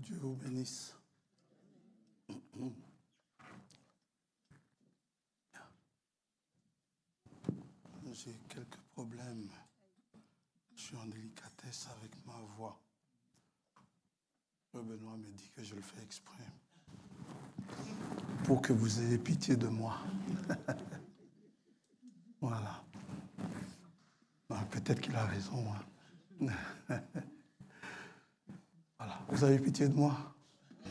Dieu vous bénisse. J'ai quelques problèmes. Je suis en délicatesse avec ma voix. Le Benoît me dit que je le fais exprès. Pour que vous ayez pitié de moi. Voilà. Peut-être qu'il a raison. Hein. Voilà. Vous avez pitié de moi?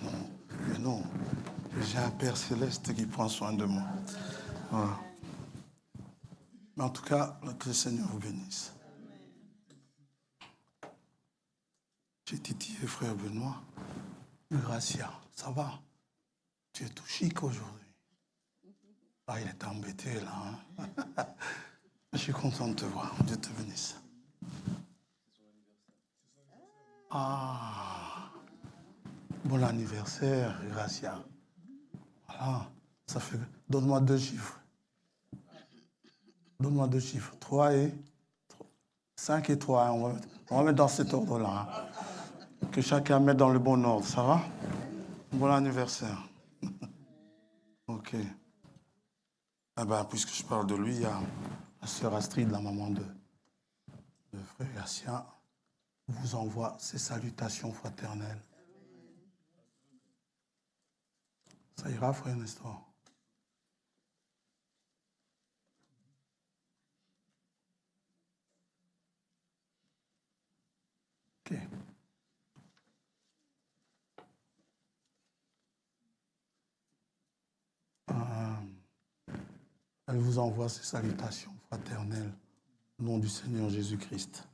Non. Mais non. J'ai un Père céleste qui prend soin de moi. Voilà. Mais en tout cas, que le Seigneur vous bénisse. J'ai titillé frère Benoît. Gracia, ça va? Tu es tout chic aujourd'hui. Ah, il est embêté là. Hein? Je suis content de te voir. Dieu te bénisse. Ah, bon anniversaire, Gracia. Voilà, ça fait... Donne-moi 2 chiffres. Donne-moi 2 chiffres. 3 et... 5 et 3. On va mettre dans cet ordre-là. Hein. Que chacun mette dans le bon ordre. Ça va? Bon anniversaire. Ok. Eh ben, puisque je parle de lui, il y a la sœur Astrid, la maman de frère Gracia, vous envoie ses salutations fraternelles. Ça ira, frère Nestor? Ok. Elle vous envoie ses salutations fraternelles au nom du Seigneur Jésus-Christ.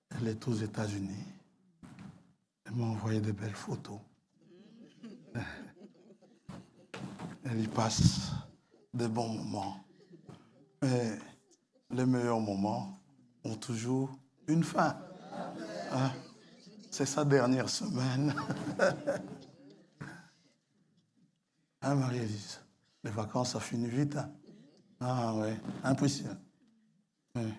Elle est aux États-Unis. Elle m'a envoyé de belles photos. Elle y passe de bons moments. Mais les meilleurs moments ont toujours une fin. Hein? C'est sa dernière semaine. Hein, Marie-Élise? Les vacances, ça finit vite. Hein? Ah oui, impossible. Oui.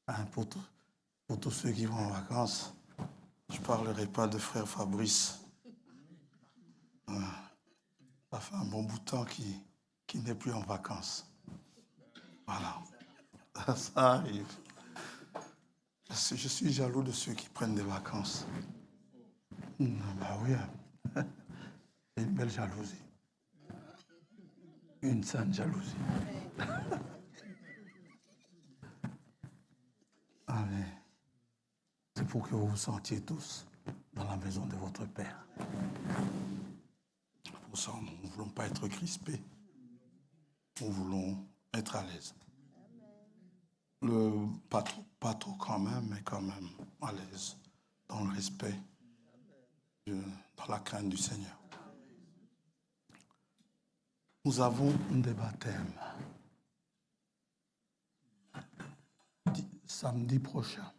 Hein, pour tous ceux qui vont en vacances, je ne parlerai pas de frère Fabrice. Ça fait un bon bout de temps qu'il n'est plus en vacances. Voilà. Ça arrive. Je suis jaloux de ceux qui prennent des vacances. Bah oui. C'est une belle jalousie. Une sainte jalousie. Allez. C'est pour que vous vous sentiez tous dans la maison de votre Père. Pour ça, nous ne voulons pas être crispés. Nous voulons être à l'aise. Pas trop quand même, mais quand même à l'aise. Dans le respect, dans la crainte du Seigneur. Nous avons des baptêmes. Samedi prochain.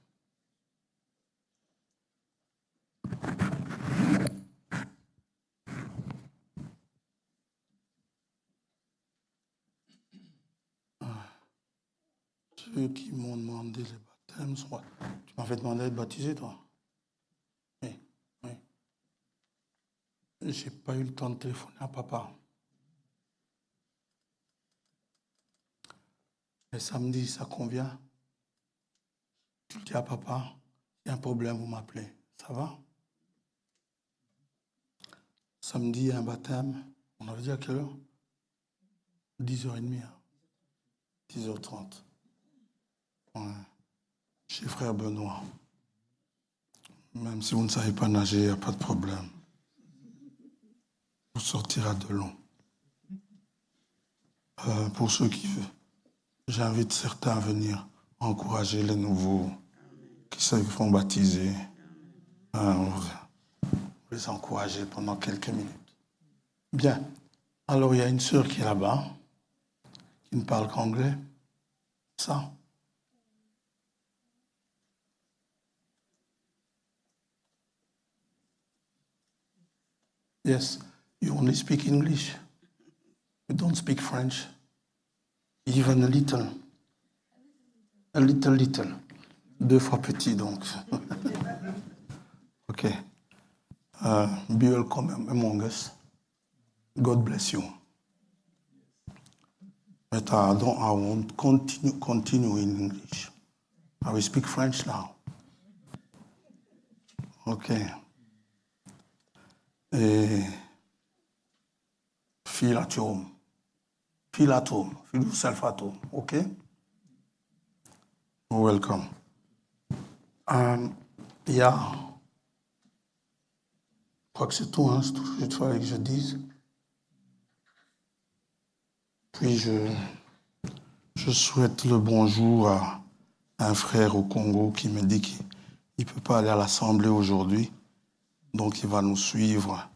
Ceux qui m'ont demandé les baptêmes, tu m'avais demandé d'être baptisé, toi? Oui. J'ai pas eu le temps de téléphoner à papa. Mais samedi, ça convient? Tu le dis à papa, il y a un problème, vous m'appelez. Ça va? Samedi, il y a un baptême. On avait dit à quelle heure? 10h30. 10h30. Ouais. Chez frère Benoît. Même si vous ne savez pas nager, il n'y a pas de problème. Vous sortirez de l'eau. Pour ceux qui veulent, j'invite certains à venir encourager les nouveaux qui se font baptiser. Vous les encourager pendant quelques minutes. Bien. Alors, il y a une sœur qui est là-bas, qui ne parle qu'anglais. Ça. Yes, you only speak English. You don't speak French. Even a little. A little. 2 fois petit, donc. OK. Be welcome among us. God bless you. But I won't continue in English. I will speak French now. Okay. Feel at home. Feel at home. Feel yourself at home. Okay? Welcome. Yeah. Je crois que c'est tout, c'est tout ce qu'il fallait que je dise. Puis je souhaite le bonjour à un frère au Congo qui me dit qu'il ne peut pas aller à l'Assemblée aujourd'hui. Donc il va nous suivre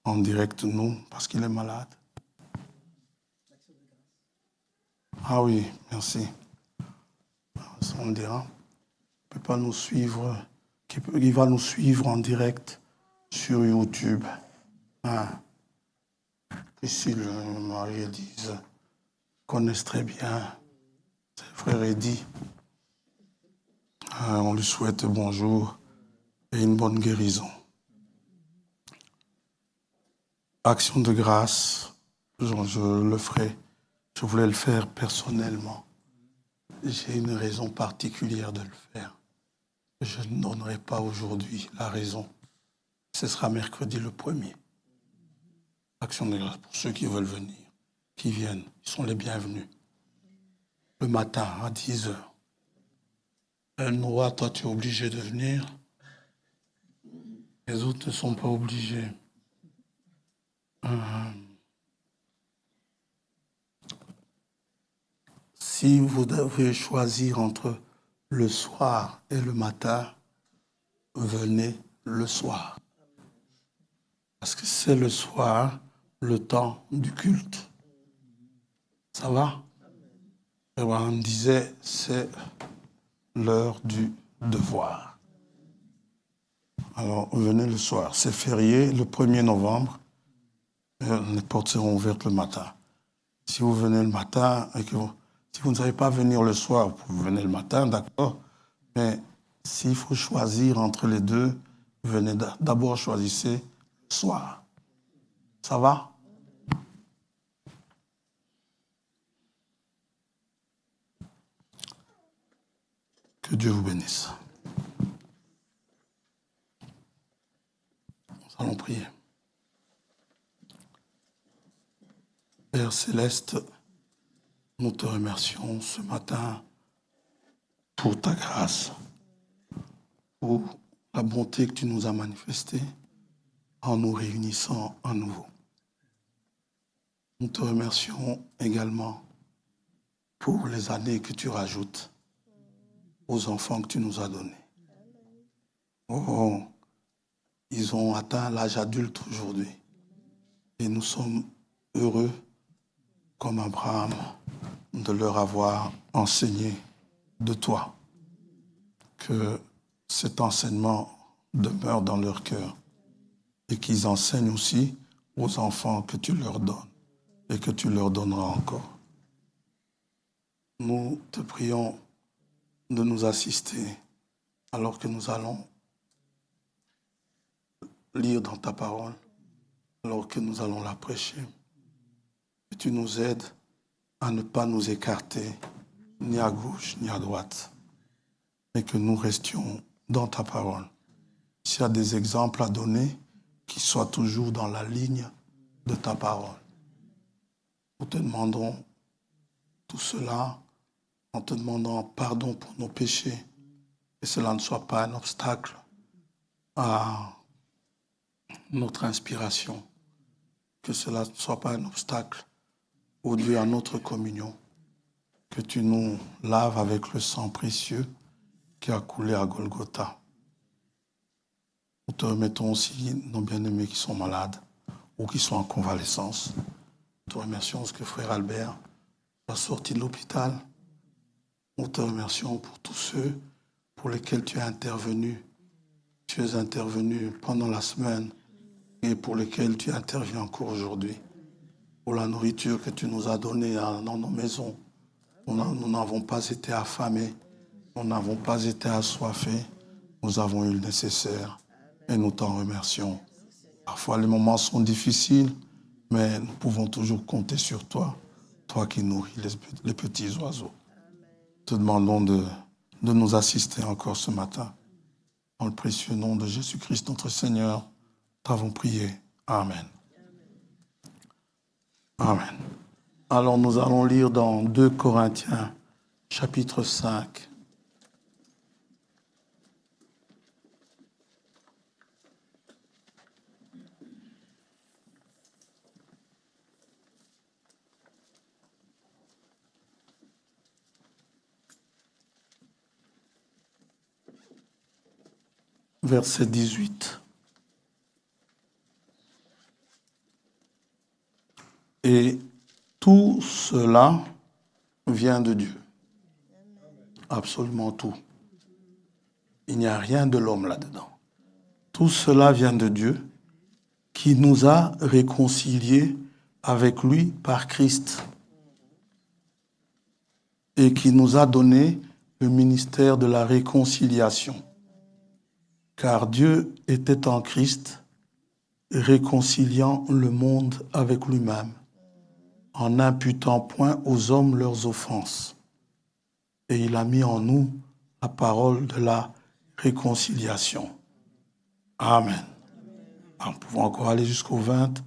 en direct, nous, parce qu'il est malade. Ah oui, merci. On dira. Il ne peut pas nous suivre. Il va nous suivre en direct sur YouTube. Priscille, Marie et Lise connaissent très bien ses frères Eddy. On lui souhaite bonjour et une bonne guérison. Action de grâce, je le ferai. Je voulais le faire personnellement. J'ai une raison particulière de le faire. Je ne donnerai pas aujourd'hui la raison. Ce sera mercredi le 1er. Action de grâce pour ceux qui veulent venir, qui viennent. Ils sont les bienvenus. Le matin à 10h. Noah, toi tu es obligé de venir. Les autres ne sont pas obligés. Si vous devez choisir entre le soir et le matin, venez le soir. Parce que c'est le soir, le temps du culte. Ça va? Abraham disait, c'est l'heure du devoir. Alors, venez le soir. C'est férié, le 1er novembre. Les portes seront ouvertes le matin. Si vous venez le matin et que si vous ne savez pas venir le soir, vous venez le matin, d'accord. Mais s'il faut choisir entre les deux, venez d'abord choisissez le soir. Ça va? Que Dieu vous bénisse. Nous allons prier. Père Céleste, nous te remercions ce matin pour ta grâce, pour la bonté que tu nous as manifestée en nous réunissant à nouveau. Nous te remercions également pour les années que tu rajoutes aux enfants que tu nous as donnés. Oh, ils ont atteint l'âge adulte aujourd'hui et nous sommes heureux, comme Abraham, de leur avoir enseigné de toi. Que cet enseignement demeure dans leur cœur et qu'ils enseignent aussi aux enfants que tu leur donnes et que tu leur donneras encore. Nous te prions de nous assister alors que nous allons lire dans ta parole, alors que nous allons la prêcher. Que tu nous aides à ne pas nous écarter ni à gauche ni à droite, mais que nous restions dans ta parole. S'il y a des exemples à donner, qu'ils soient toujours dans la ligne de ta parole. Nous te demandons tout cela en te demandant pardon pour nos péchés, que cela ne soit pas un obstacle à notre inspiration, que cela ne soit pas un obstacle au Dieu à notre communion, que tu nous laves avec le sang précieux qui a coulé à Golgotha. Nous te remettons aussi nos bien-aimés qui sont malades ou qui sont en convalescence. Nous te remercions parce que frère Albert soit sorti de l'hôpital. Nous te remercions pour tous ceux pour lesquels tu es intervenu. Tu es intervenu pendant la semaine et pour lesquels tu interviens encore aujourd'hui. Pour la nourriture que tu nous as donnée dans nos maisons, Nous n'avons pas été affamés, nous n'avons pas été assoiffés, nous avons eu le nécessaire et nous t'en remercions. Parfois, les moments sont difficiles, mais nous pouvons toujours compter sur toi, toi qui nourris les petits oiseaux. Te demandons de nous assister encore ce matin. Dans le précieux nom de Jésus-Christ, notre Seigneur, t'avons prié. Amen. Amen. Alors nous allons lire dans 2 Corinthiens, chapitre 5. Verset 18. Et tout cela vient de Dieu. Absolument tout. Il n'y a rien de l'homme là-dedans. Tout cela vient de Dieu qui nous a réconciliés avec lui par Christ et qui nous a donné le ministère de la réconciliation. Car Dieu était en Christ, réconciliant le monde avec lui-même, en n'imputant point aux hommes leurs offenses. Et il a mis en nous la parole de la réconciliation. Amen. Nous pouvons encore aller jusqu'au 20.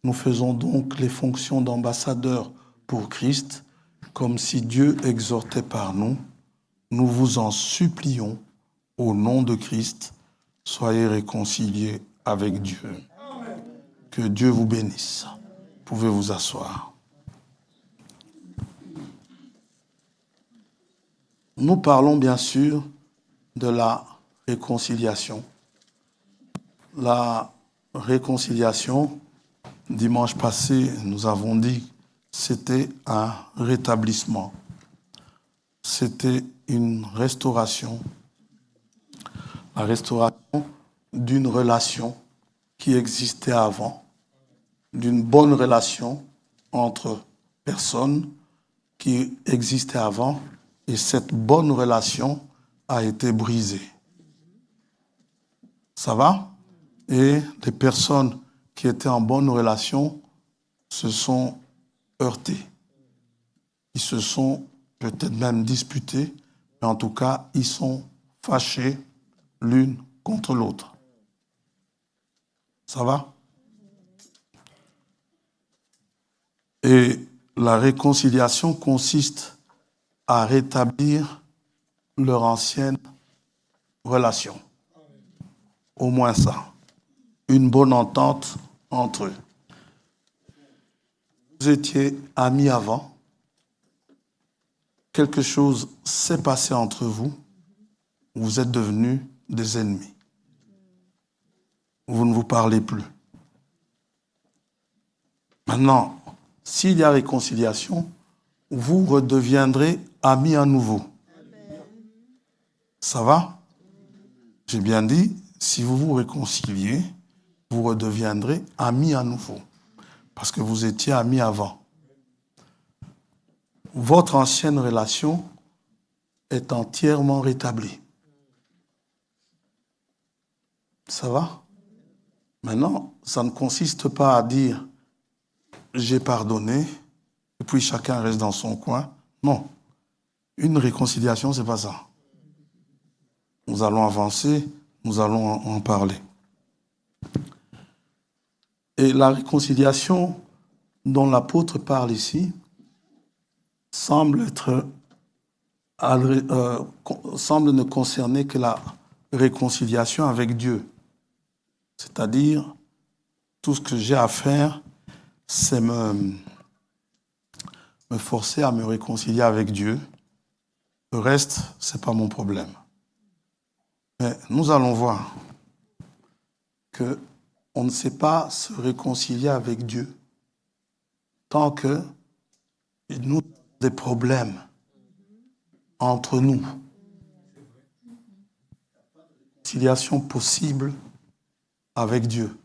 Nous faisons donc les fonctions d'ambassadeurs pour Christ, comme si Dieu exhortait par nous. Nous vous en supplions, au nom de Christ, soyez réconciliés avec Dieu. Amen. Que Dieu vous bénisse. Vous pouvez vous asseoir. Nous parlons bien sûr de la réconciliation. La réconciliation, dimanche passé, nous avons dit, c'était un rétablissement. C'était une restauration. La restauration d'une relation qui existait avant, d'une bonne relation entre personnes qui existait avant, et cette bonne relation a été brisée. Ça va? Et les personnes qui étaient en bonne relation se sont heurtées. Ils se sont peut-être même disputés, mais en tout cas, ils sont fâchés l'une contre l'autre. Ça va? Et la réconciliation consiste à rétablir leur ancienne relation. Au moins ça. Une bonne entente entre eux. Vous étiez amis avant. Quelque chose s'est passé entre vous. Vous êtes devenus des ennemis. Vous ne vous parlez plus. Maintenant, s'il y a réconciliation, vous redeviendrez amis à nouveau. Ça va? J'ai bien dit, si vous vous réconciliez, vous redeviendrez amis à nouveau. Parce que vous étiez amis avant. Votre ancienne relation est entièrement rétablie. Ça va? Maintenant, ça ne consiste pas à dire « j'ai pardonné » et puis chacun reste dans son coin. Non. Une réconciliation, c'est pas ça. Nous allons avancer, nous allons en parler. Et la réconciliation dont l'apôtre parle ici semble ne concerner que la réconciliation avec Dieu. C'est-à-dire, tout ce que j'ai à faire, c'est me forcer à me réconcilier avec Dieu. Le reste, ce n'est pas mon problème. Mais nous allons voir qu'on ne sait pas se réconcilier avec Dieu tant que nous avons des problèmes entre nous. Réconciliation possible avec Dieu.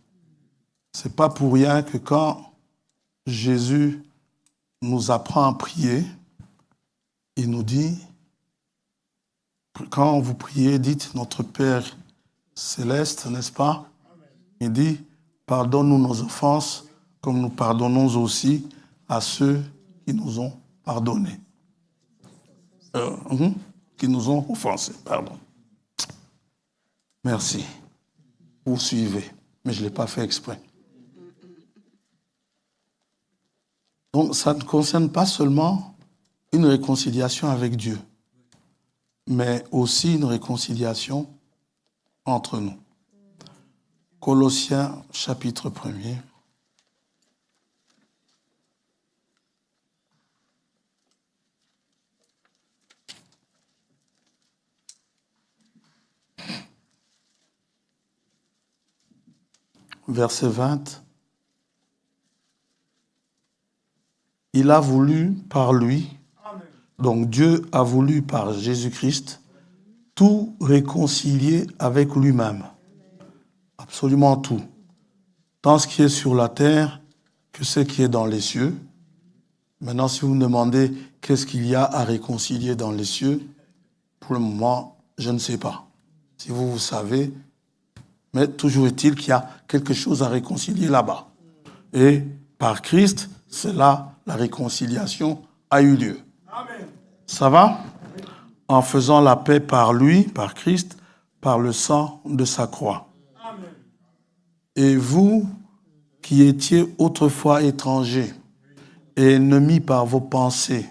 Ce n'est pas pour rien que quand Jésus nous apprend à prier, il nous dit, quand vous priez, dites notre Père céleste, n'est-ce pas? Il dit, pardonne-nous nos offenses, comme nous pardonnons aussi à ceux qui nous ont pardonnés. Qui nous ont offensés, pardon. Merci. Vous suivez, mais je ne l'ai pas fait exprès. Donc, ça ne concerne pas seulement une réconciliation avec Dieu, mais aussi une réconciliation entre nous. Colossiens, chapitre 1er. Verset 20. Il a voulu par lui, donc Dieu a voulu par Jésus-Christ, tout réconcilier avec lui-même. Absolument tout. Tant ce qui est sur la terre que ce qui est dans les cieux. Maintenant, si vous me demandez qu'est-ce qu'il y a à réconcilier dans les cieux, pour le moment, je ne sais pas. Si vous savez, mais toujours est-il qu'il y a quelque chose à réconcilier là-bas. Et par Christ, c'est là la réconciliation a eu lieu. Amen. Ça va? En faisant la paix par lui, par Christ, par le sang de sa croix. Amen. Et vous qui étiez autrefois étrangers et ennemis par vos pensées,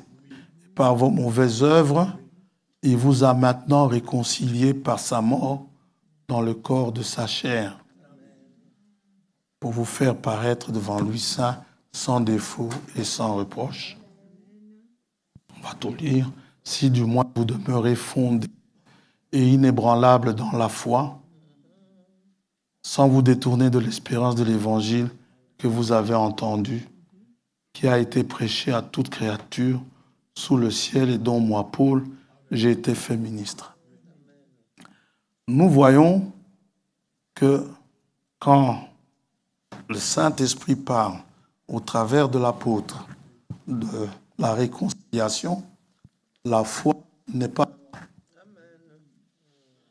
par vos mauvaises œuvres, il vous a maintenant réconciliés par sa mort dans le corps de sa chair, pour vous faire paraître devant lui saint, sans défaut et sans reproche. On va tout lire. Si du moins vous demeurez fondés et inébranlables dans la foi, sans vous détourner de l'espérance de l'évangile que vous avez entendu, qui a été prêché à toute créature sous le ciel et dont moi, Paul, j'ai été fait ministre. Nous voyons que quand le Saint-Esprit parle au travers de l'apôtre de la réconciliation, la foi n'est pas...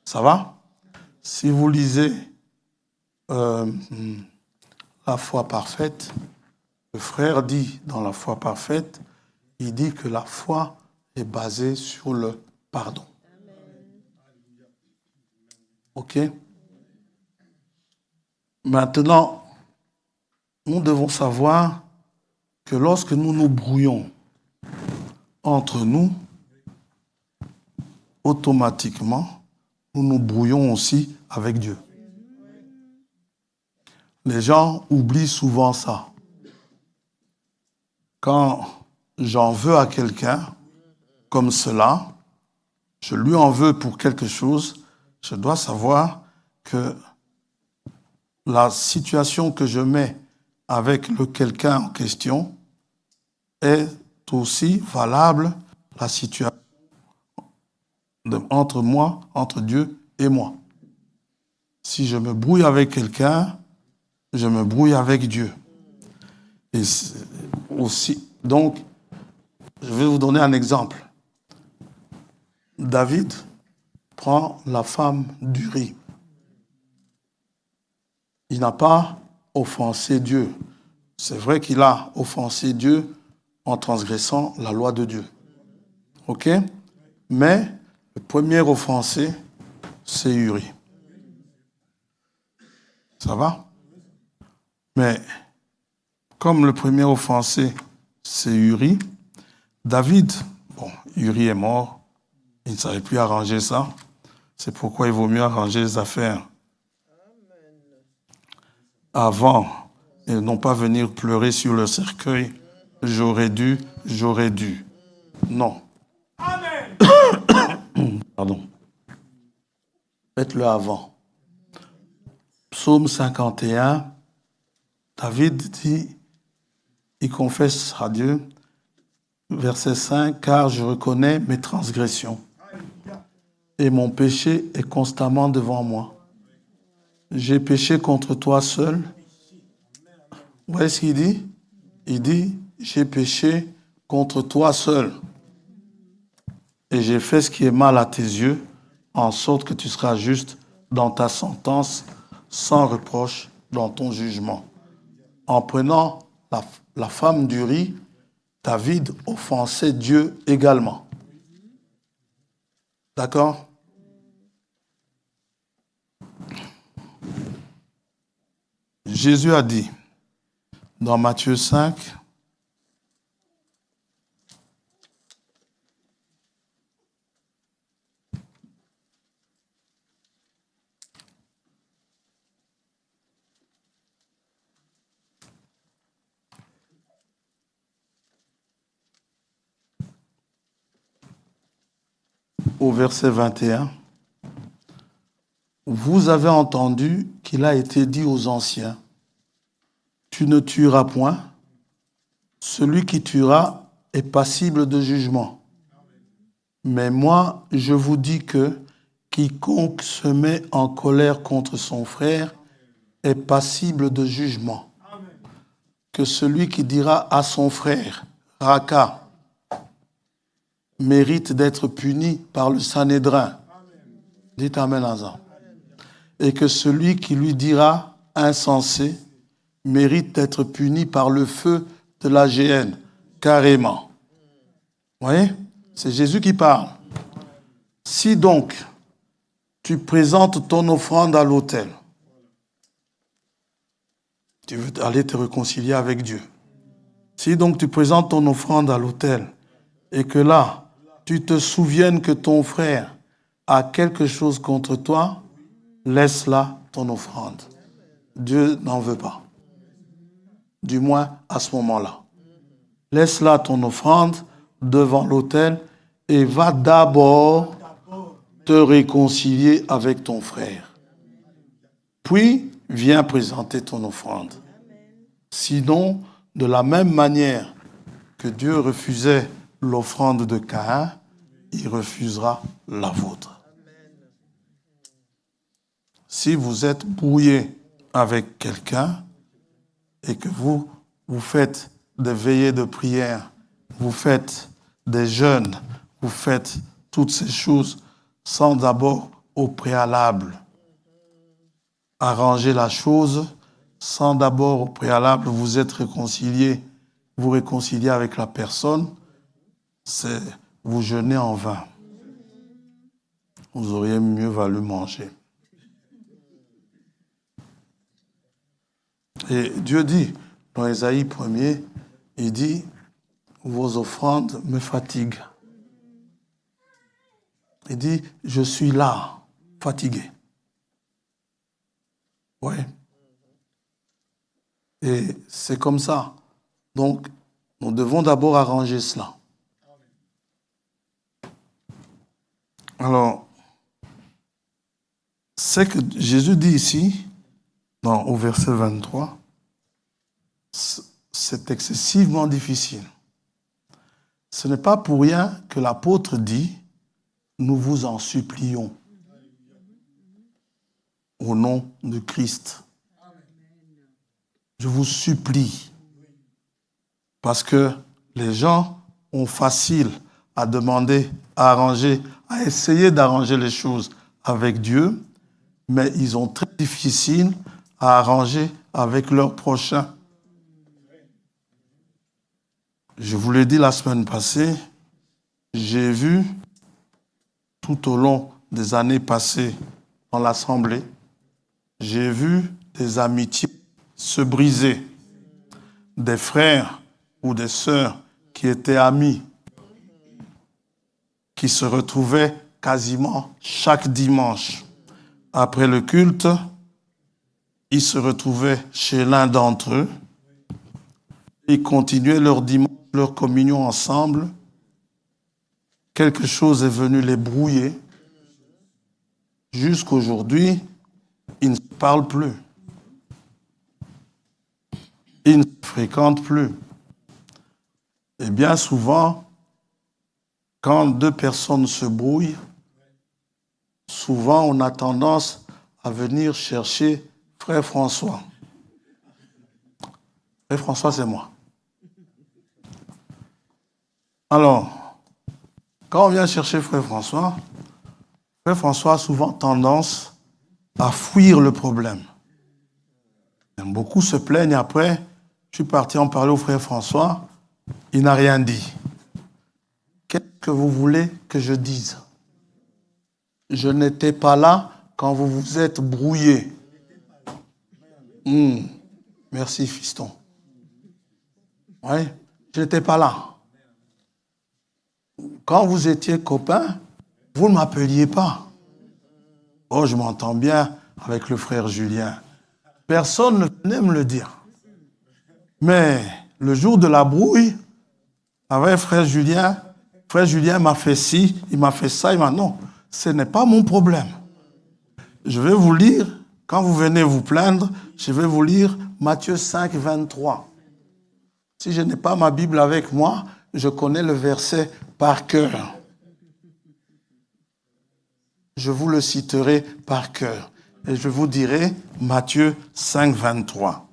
Ça va? Si vous lisez la foi parfaite, le frère dit dans la foi parfaite, il dit que la foi est basée sur le pardon. OK? Maintenant, nous devons savoir que lorsque nous nous brouillons entre nous, automatiquement, nous nous brouillons aussi avec Dieu. Les gens oublient souvent ça. Quand j'en veux à quelqu'un comme cela, je lui en veux pour quelque chose, je dois savoir que la situation que je mets avec le quelqu'un en question est aussi valable la situation entre moi, entre Dieu et moi. Si je me brouille avec quelqu'un, je me brouille avec Dieu. Et aussi, donc, je vais vous donner un exemple. David prend la femme d'Uri. Il n'a pas offensé Dieu. C'est vrai qu'il a offensé Dieu en transgressant la loi de Dieu. OK? Mais le premier offensé, c'est Uri. Ça va? Mais comme le premier offensé, c'est Uri, David, bon, Uri est mort, il ne savait plus arranger ça. C'est pourquoi il vaut mieux arranger les affaires avant et non pas venir pleurer sur le cercueil. J'aurais dû. Non. Amen. Pardon. Faites-le avant. Psaume 51, David dit, il confesse à Dieu, verset 5, « Car je reconnais mes transgressions et mon péché est constamment devant moi. J'ai péché contre toi seul. » Vous voyez ce qu'il dit? Il dit, « J'ai péché contre toi seul. » et j'ai fait ce qui est mal à tes yeux, en sorte que tu seras juste dans ta sentence, sans reproche dans ton jugement. En prenant la femme d'Uri, David offensait Dieu également. D'accord? Jésus a dit, dans Matthieu 5, au verset 21, vous avez entendu qu'il a été dit aux anciens, tu ne tueras point, celui qui tuera est passible de jugement. Mais moi, je vous dis que quiconque se met en colère contre son frère est passible de jugement. Que celui qui dira à son frère, Raka, mérite d'être puni par le Sanhédrin. Dites Amen à ça. Et que celui qui lui dira insensé mérite d'être puni par le feu de la géhenne, carrément. Vous voyez? C'est Jésus qui parle. Si donc tu présentes ton offrande à l'autel, tu veux aller te réconcilier avec Dieu. Si donc tu présentes ton offrande à l'autel et que là, tu te souviennes que ton frère a quelque chose contre toi, laisse là ton offrande. Dieu n'en veut pas. Du moins à ce moment-là. Laisse là ton offrande devant l'autel et va d'abord te réconcilier avec ton frère. Puis, viens présenter ton offrande. Sinon, de la même manière que Dieu refusait l'offrande de Caïn, il refusera la vôtre. Si vous êtes brouillé avec quelqu'un et que vous faites des veillées de prière, vous faites des jeûnes, vous faites toutes ces choses sans d'abord au préalable arranger la chose, sans d'abord au préalable vous être réconcilié, vous réconcilier avec la personne, c'est vous jeûnez en vain. Vous auriez mieux valu manger. Et Dieu dit, dans Ésaïe 1er, il dit, vos offrandes me fatiguent. Il dit, je suis là, fatigué. Oui. Et c'est comme ça. Donc, nous devons d'abord arranger cela. Alors, c'est que Jésus dit ici, au verset 23, c'est excessivement difficile. Ce n'est pas pour rien que l'apôtre dit, nous vous en supplions, au nom de Christ. Je vous supplie, parce que les gens ont facile à demander, à arranger, à essayer d'arranger les choses avec Dieu, mais ils ont très difficile à arranger avec leurs prochains. Je vous l'ai dit la semaine passée, j'ai vu tout au long des années passées dans l'Assemblée, j'ai vu des amitiés se briser, des frères ou des sœurs qui étaient amis, qui se retrouvaient quasiment chaque dimanche. Après le culte, ils se retrouvaient chez l'un d'entre eux, ils continuaient leur dimanche, leur communion ensemble. Quelque chose est venu les brouiller. Jusqu'aujourd'hui, ils ne se parlent plus. Ils ne se fréquentent plus. Et bien souvent, quand deux personnes se brouillent, souvent on a tendance à venir chercher Frère François. Frère François, c'est moi. Alors, Quand on vient chercher Frère François a souvent tendance à fuir le problème. Beaucoup se plaignent après. Je suis parti en parler au Frère François. Il n'a rien dit. Qu'est-ce que vous voulez que je dise? Je n'étais pas là quand vous vous êtes brouillés. Merci, fiston. Oui, je n'étais pas là. Quand vous étiez copains, vous ne m'appeliez pas. Oh, je m'entends bien avec le frère Julien. Personne ne venait me le dire. Mais le jour de la brouille, avec frère Julien m'a fait ci, il m'a fait ça, il m'a... Non, ce n'est pas mon problème. Je vais vous lire, quand vous venez vous plaindre, je vais vous lire Matthieu 5, 23. Si je n'ai pas ma Bible avec moi, je connais le verset par cœur. Je vous le citerai par cœur. Et je vous dirai Matthieu 5, 23.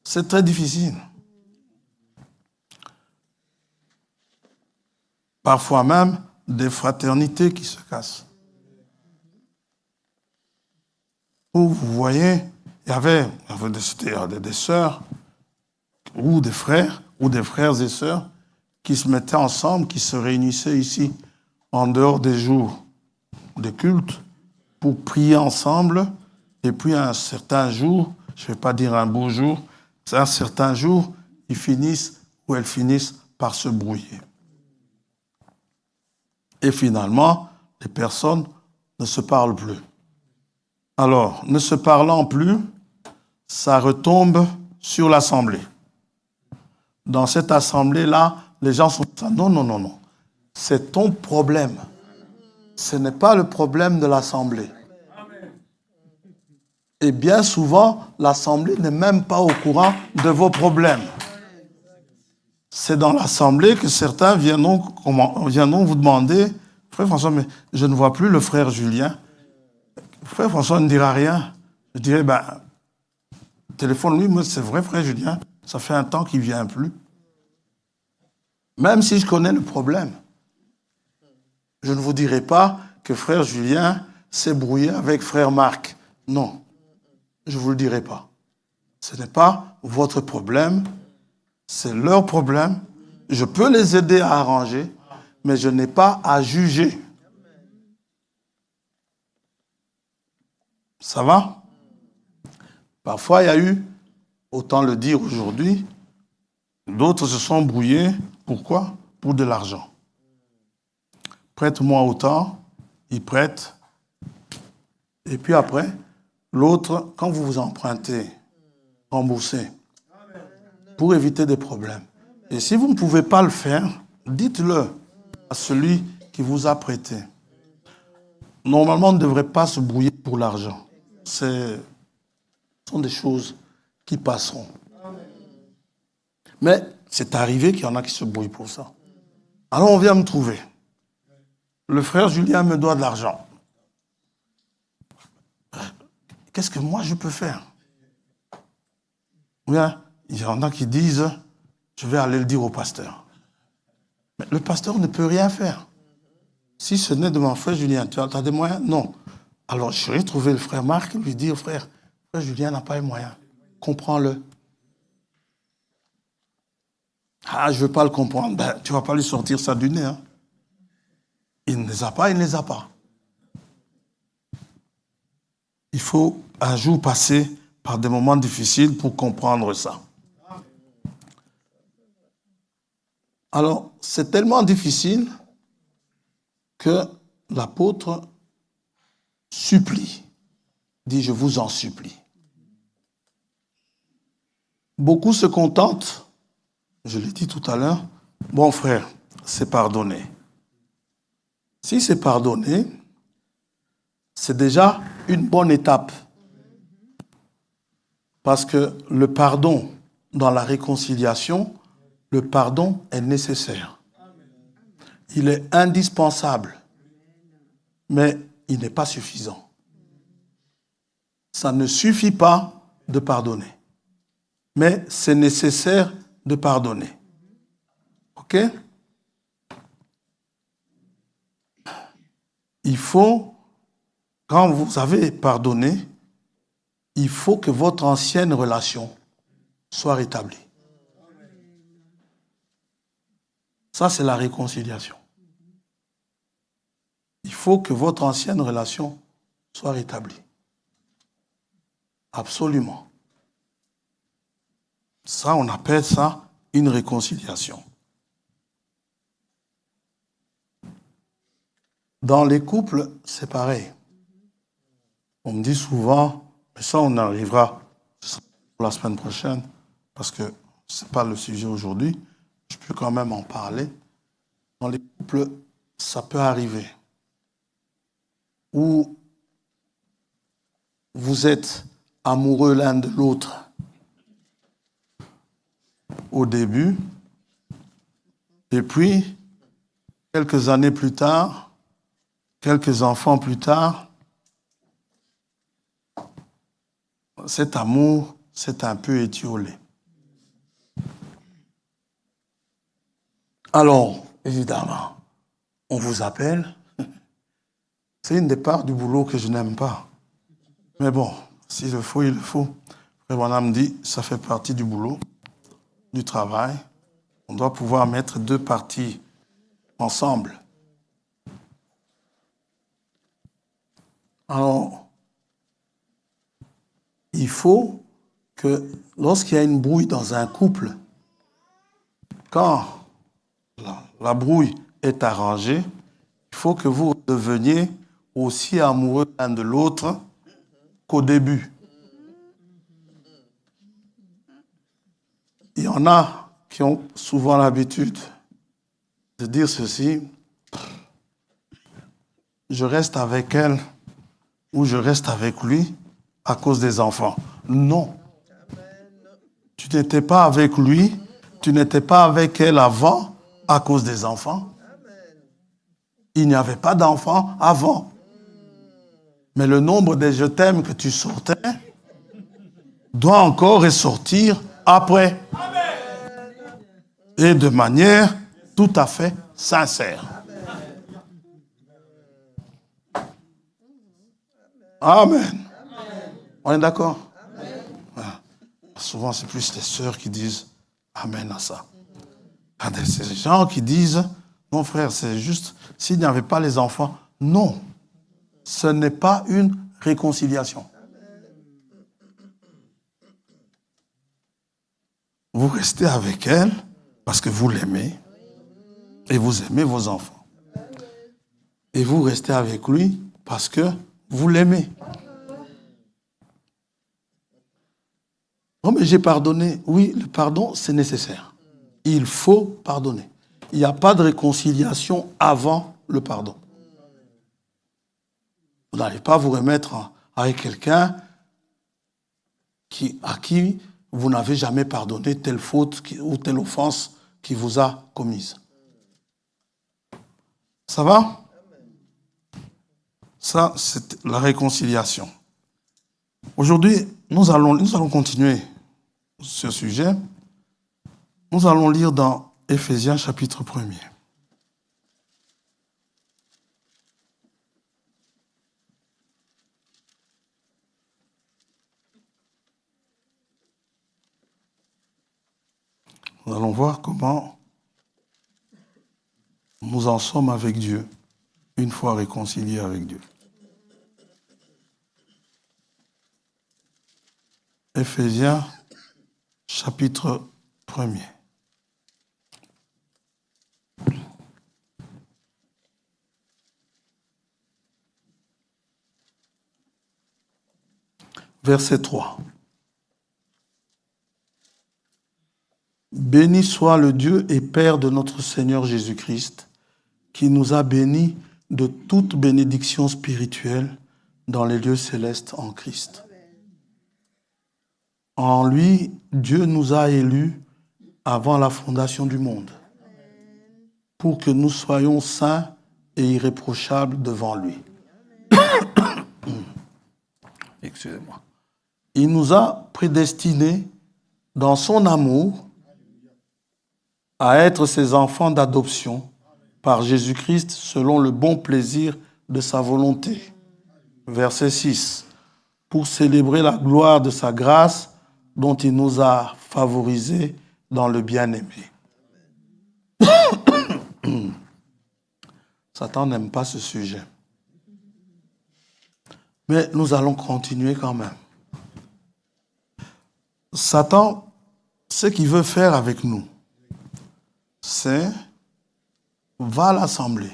C'est très difficile. Parfois même, des fraternités qui se cassent. Où vous voyez, il y avait des sœurs, ou des frères et sœurs, qui se mettaient ensemble, qui se réunissaient ici, en dehors des jours de culte, pour prier ensemble, et puis un certain jour, je ne vais pas dire un beau jour, c'est un certain jour, ils finissent ou elles finissent par se brouiller. Et finalement, les personnes ne se parlent plus. Alors, ne se parlant plus, ça retombe sur l'assemblée. Dans cette assemblée-là, les gens sont... Non. C'est ton problème. Ce n'est pas le problème de l'assemblée. Et bien souvent, l'assemblée n'est même pas au courant de vos problèmes. C'est dans l'assemblée que certains viendront vous demander, frère François, mais je ne vois plus le frère Julien. Frère François ne dira rien. Je dirais, téléphone-lui, moi c'est vrai, frère Julien, ça fait un temps qu'il ne vient plus. Même si je connais le problème, je ne vous dirai pas que frère Julien s'est brouillé avec frère Marc. Non, je ne vous le dirai pas. Ce n'est pas votre problème, c'est leur problème. Je peux les aider à arranger, mais je n'ai pas à juger. Ça va? Parfois, il y a eu, autant le dire aujourd'hui, d'autres se sont brouillés. Pourquoi? Pour de l'argent. Prête-moi autant, il prête. Et puis après, l'autre, quand vous vous empruntez, remboursez. Pour éviter des problèmes. Et si vous ne pouvez pas le faire, dites-le à celui qui vous a prêté. Normalement, on ne devrait pas se brouiller pour l'argent. Ce sont des choses qui passeront. Mais c'est arrivé qu'il y en a qui se brouillent pour ça. Alors on vient me trouver. Le frère Julien me doit de l'argent. Qu'est-ce que moi je peux faire? Bien, il y en a qui disent, je vais aller le dire au pasteur. Mais le pasteur ne peut rien faire. Si ce n'est de mon frère Julien, tu as des moyens? Non. Alors je vais trouver le frère Marc et lui dire, frère Julien n'a pas les moyens. Comprends-le. Ah, je ne veux pas le comprendre. Tu ne vas pas lui sortir ça du nez. Hein. Il ne les a pas, il ne les a pas. Il faut un jour passer par des moments difficiles pour comprendre ça. Alors, c'est tellement difficile que l'apôtre supplie, dit, je vous en supplie. Beaucoup se contentent, je l'ai dit tout à l'heure, bon frère, c'est pardonné. Si c'est pardonné, c'est déjà une bonne étape. Parce que le pardon, dans la réconciliation, le pardon est nécessaire. Il est indispensable, mais il n'est pas suffisant. Ça ne suffit pas de pardonner, mais c'est nécessaire de pardonner. OK? il faut, quand vous avez pardonné, il faut que votre ancienne relation soit rétablie. Ça, c'est la réconciliation. Il faut que votre ancienne relation soit rétablie. Absolument. Ça, on appelle ça une réconciliation. Dans les couples, c'est pareil. On me dit souvent, mais ça, on arrivera pour la semaine prochaine, parce que ce n'est pas le sujet aujourd'hui. Je peux quand même en parler. Dans les couples, ça peut arriver. Où vous êtes amoureux l'un de l'autre au début, et puis, quelques années plus tard, quelques enfants plus tard, cet amour s'est un peu étiolé. Alors, évidemment, on vous appelle. C'est une des parts du boulot que je n'aime pas. Mais bon, s'il le faut, il le faut. Frère Branham dit, ça fait partie du boulot, du travail. On doit pouvoir mettre deux parties ensemble. Alors, il faut que lorsqu'il y a une brouille dans un couple, quand la brouille est arrangée, il faut que vous deveniez aussi amoureux l'un de l'autre qu'au début. Il y en a qui ont souvent l'habitude de dire ceci, je reste avec elle ou je reste avec lui à cause des enfants. Non. Tu n'étais pas avec lui, tu n'étais pas avec elle avant à cause des enfants. Il n'y avait pas d'enfants avant. Mais le nombre des je t'aime que tu sortais doit encore ressortir après. Et de manière tout à fait sincère. Amen. On est d'accord? Souvent, c'est plus les sœurs qui disent Amen à ça. C'est les gens qui disent, non frère, c'est juste, s'il n'y avait pas les enfants, non. Ce n'est pas une réconciliation. Vous restez avec elle parce que vous l'aimez et vous aimez vos enfants. Et vous restez avec lui parce que vous l'aimez. Non, mais j'ai pardonné. Oui, le pardon, c'est nécessaire. Il faut pardonner. Il n'y a pas de réconciliation avant le pardon. Vous n'allez pas vous remettre avec quelqu'un à qui vous n'avez jamais pardonné telle faute ou telle offense qui vous a commise. Ça va? Ça, c'est la réconciliation. Aujourd'hui, nous allons continuer ce sujet. Nous allons lire dans Éphésiens chapitre 1er. Nous allons voir comment nous en sommes avec Dieu, une fois réconciliés avec Dieu. Éphésiens, chapitre 1er. Verset 3. Béni soit le Dieu et Père de notre Seigneur Jésus-Christ, qui nous a bénis de toute bénédiction spirituelle dans les lieux célestes en Christ. En lui, Dieu nous a élus avant la fondation du monde, pour que nous soyons saints et irréprochables devant lui. Excusez-moi. Il nous a prédestinés dans son amour à être ses enfants d'adoption par Jésus-Christ selon le bon plaisir de sa volonté. Verset 6. Pour célébrer la gloire de sa grâce dont il nous a favorisés dans le bien-aimé. Satan n'aime pas ce sujet. Mais nous allons continuer quand même. Satan, ce qu'il veut faire avec nous, c'est va à l'assemblée.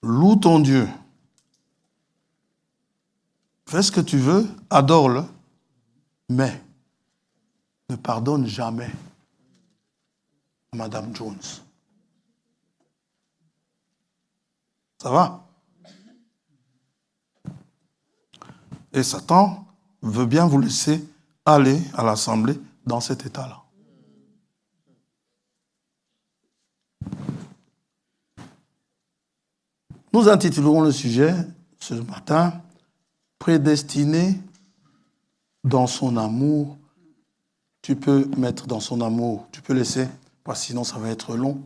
Loue ton Dieu. Fais ce que tu veux, adore-le, mais ne pardonne jamais à Madame Jones. Ça va? Et Satan veut bien vous laisser aller à l'assemblée dans cet état-là. Nous intitulerons le sujet ce matin « Prédestiné dans son amour ». Tu peux mettre dans son amour, tu peux laisser, parce que sinon ça va être long.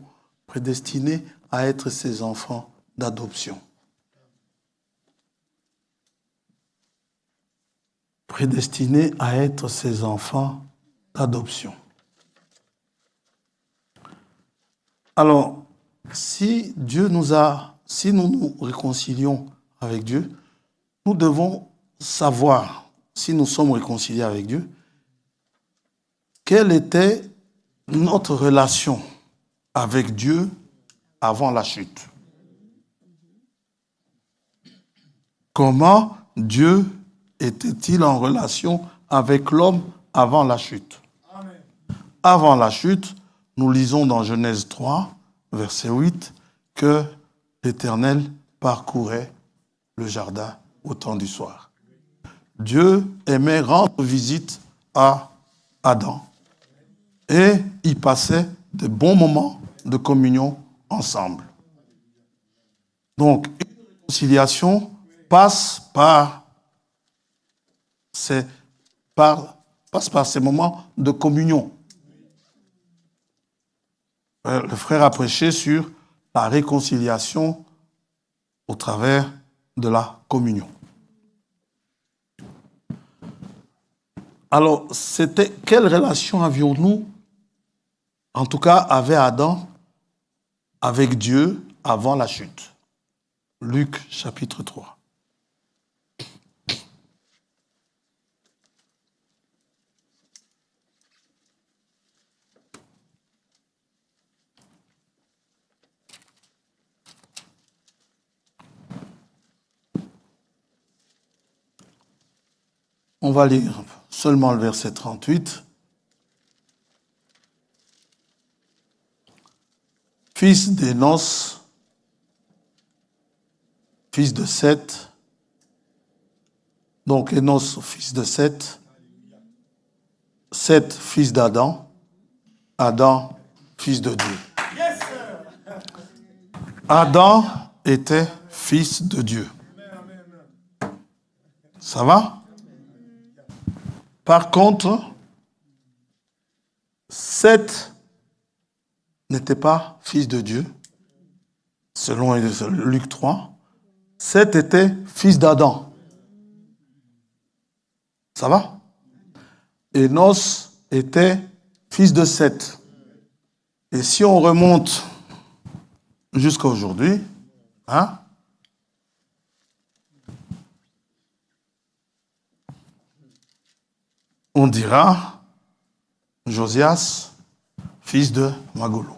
Prédestiné à être ses enfants d'adoption. Prédestiné à être ses enfants d'adoption. Alors, si nous nous réconcilions avec Dieu, nous devons savoir, si nous sommes réconciliés avec Dieu, quelle était notre relation avec Dieu avant la chute. Comment Dieu était-il en relation avec l'homme avant la chute? Amen. Avant la chute, nous lisons dans Genèse 3, verset 8, que l'Éternel parcourait le jardin au temps du soir. Dieu aimait rendre visite à Adam et ils passaient de bons moments de communion ensemble. Donc, une réconciliation passe par ces moments de communion. Le frère a prêché sur la réconciliation au travers de la communion. Alors, quelle relation avions-nous, en tout cas avait Adam, avec Dieu avant la chute? Luc chapitre 3. On va lire seulement le verset 38. Fils d'Énos, fils de Seth. Donc Énos, fils de Seth. Seth, fils d'Adam. Adam, fils de Dieu. Adam était fils de Dieu. Ça va? Par contre, Seth n'était pas fils de Dieu, selon Luc 3. Seth était fils d'Adam. Ça va? Énos était fils de Seth. Et si on remonte jusqu'à aujourd'hui, on dira Josias, fils de Magolo.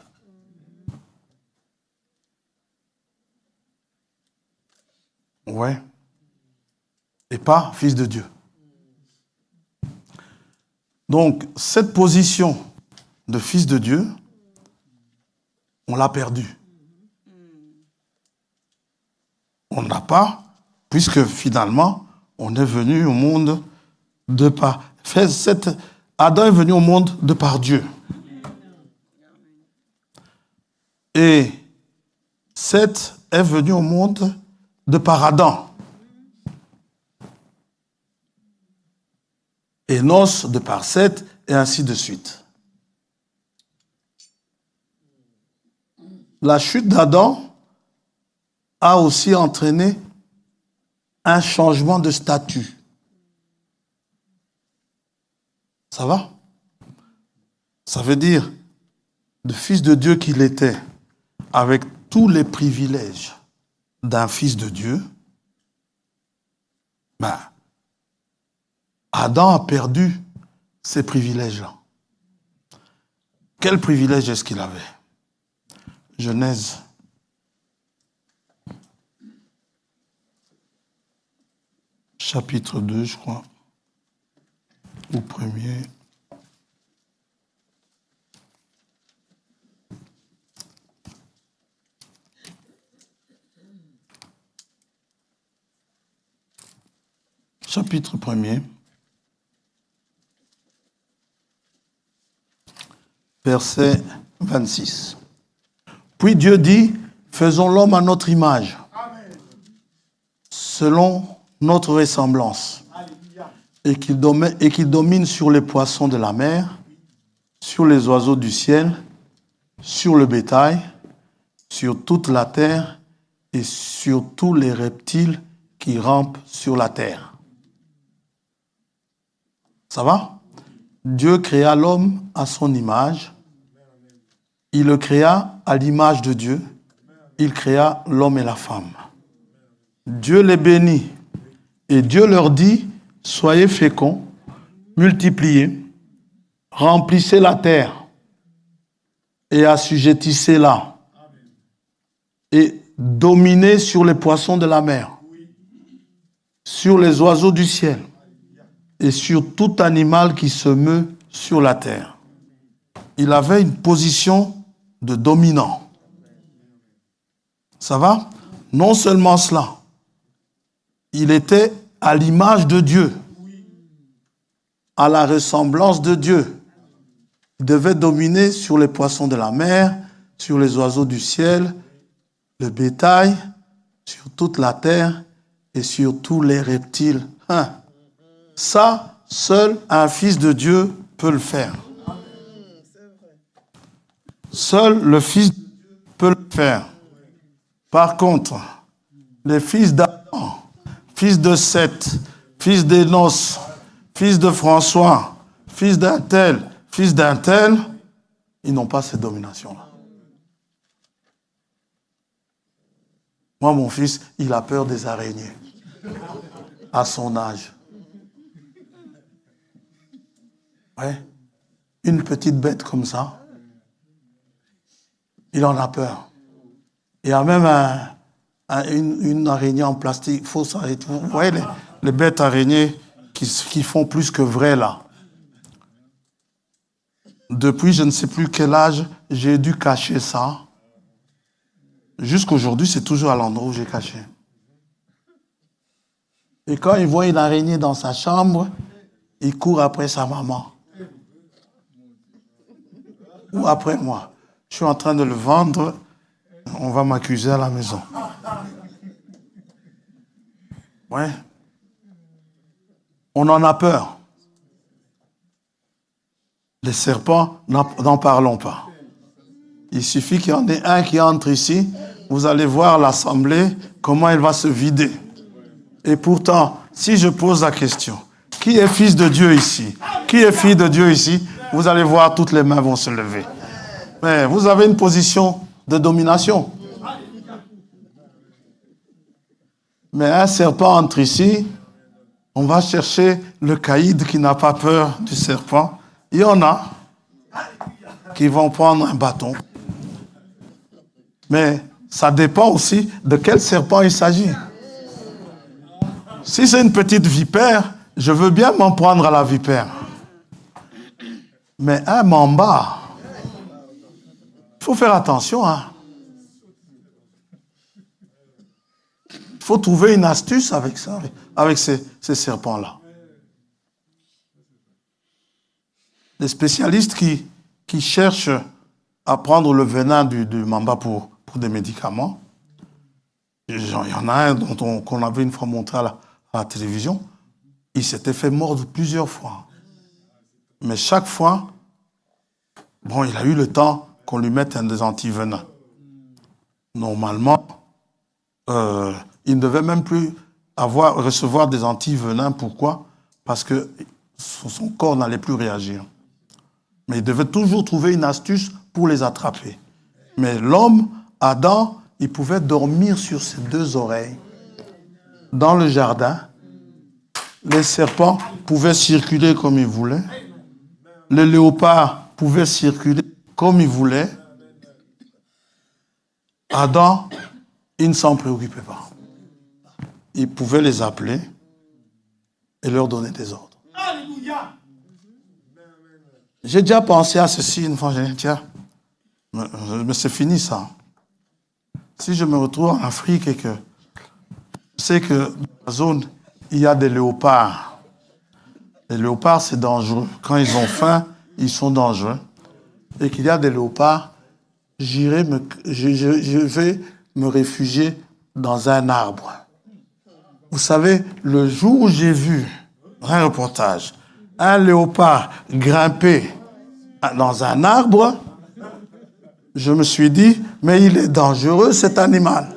Ouais. Et pas fils de Dieu. Donc, cette position de fils de Dieu, on l'a perdue. On n'a pas, puisque finalement, on est venu au monde de par... Adam est venu au monde de par Dieu. Et Seth est venu au monde de par Adam. Énos de par Seth, et ainsi de suite. La chute d'Adam a aussi entraîné un changement de statut. Ça va? Ça veut dire, le Fils de Dieu qu'il était, avec tous les privilèges d'un Fils de Dieu, Adam a perdu ces privilèges-là. Quel privilège est-ce qu'il avait? Genèse. Chapitre 2, je crois. Ou premier. Chapitre 1er. Verset 26. Puis Dieu dit, faisons l'homme à notre image, selon notre ressemblance, et qu'il domine sur les poissons de la mer, sur les oiseaux du ciel, sur le bétail, sur toute la terre et sur tous les reptiles qui rampent sur la terre. Ça va? Dieu créa l'homme à son image. Il le créa à l'image de Dieu. Il créa l'homme et la femme. Dieu les bénit. Et Dieu leur dit, soyez féconds, multipliez, remplissez la terre et assujettissez-la. Et dominez sur les poissons de la mer, sur les oiseaux du ciel et sur tout animal qui se meut sur la terre. Il avait une position de dominant. Ça va? Non seulement cela, il était à l'image de Dieu, à la ressemblance de Dieu. Il devait dominer sur les poissons de la mer, sur les oiseaux du ciel, le bétail, sur toute la terre et sur tous les reptiles. Ça, seul un fils de Dieu peut le faire. Seul le fils de Dieu peut le faire. Par contre, les fils d'Adam, fils de Seth, fils d'Énos, fils de François, fils d'un tel, ils n'ont pas cette domination-là. Moi, mon fils, il a peur des araignées à son âge. Ouais. Une petite bête comme ça, il en a peur. Il y a même une araignée en plastique, fausse araignée. Vous voyez les bêtes araignées qui font plus que vrai là. Depuis je ne sais plus quel âge, j'ai dû cacher ça. Jusqu'aujourd'hui, c'est toujours à l'endroit où j'ai caché. Et quand il voit une araignée dans sa chambre, il court après sa maman. Ou après moi. Je suis en train de le vendre, on va m'accuser à la maison. Ouais. On en a peur. Les serpents, n'en parlons pas. Il suffit qu'il y en ait un qui entre ici, vous allez voir l'assemblée, comment elle va se vider. Et pourtant, si je pose la question, qui est fils de Dieu ici? Qui est fille de Dieu ici? Vous allez voir, toutes les mains vont se lever. Mais vous avez une position de domination. Mais un serpent entre ici, on va chercher le caïd qui n'a pas peur du serpent. Il y en a qui vont prendre un bâton. Mais ça dépend aussi de quel serpent il s'agit. Si c'est une petite vipère, je veux bien m'en prendre à la vipère. Mais un mamba, il faut faire attention. Il faut trouver une astuce avec ça, avec ces serpents-là. Les spécialistes qui cherchent à prendre le venin du mamba pour des médicaments, il y en a un qu'on avait une fois montré à la télévision, il s'était fait mordre plusieurs fois. Mais chaque fois, il a eu le temps qu'on lui mette un des antivenins. Normalement, il ne devait même plus recevoir des antivenins. Pourquoi? Parce que son corps n'allait plus réagir. Mais il devait toujours trouver une astuce pour les attraper. Mais l'homme, Adam, il pouvait dormir sur ses deux oreilles. Dans le jardin, les serpents pouvaient circuler comme ils voulaient. Les léopards pouvaient circuler comme ils voulaient. Adam, il ne s'en préoccupait pas. Il pouvait les appeler et leur donner des ordres. Alléluia. J'ai déjà pensé à ceci une fois. J'ai dit, tiens, mais c'est fini ça. Si je me retrouve en Afrique et que je sais que dans la zone, il y a des léopards. Les léopards, c'est dangereux. Quand ils ont faim, ils sont dangereux. Et qu'il y a des léopards, je vais me réfugier dans un arbre. Vous savez, le jour où j'ai vu un reportage, un léopard grimper dans un arbre, je me suis dit, mais il est dangereux cet animal.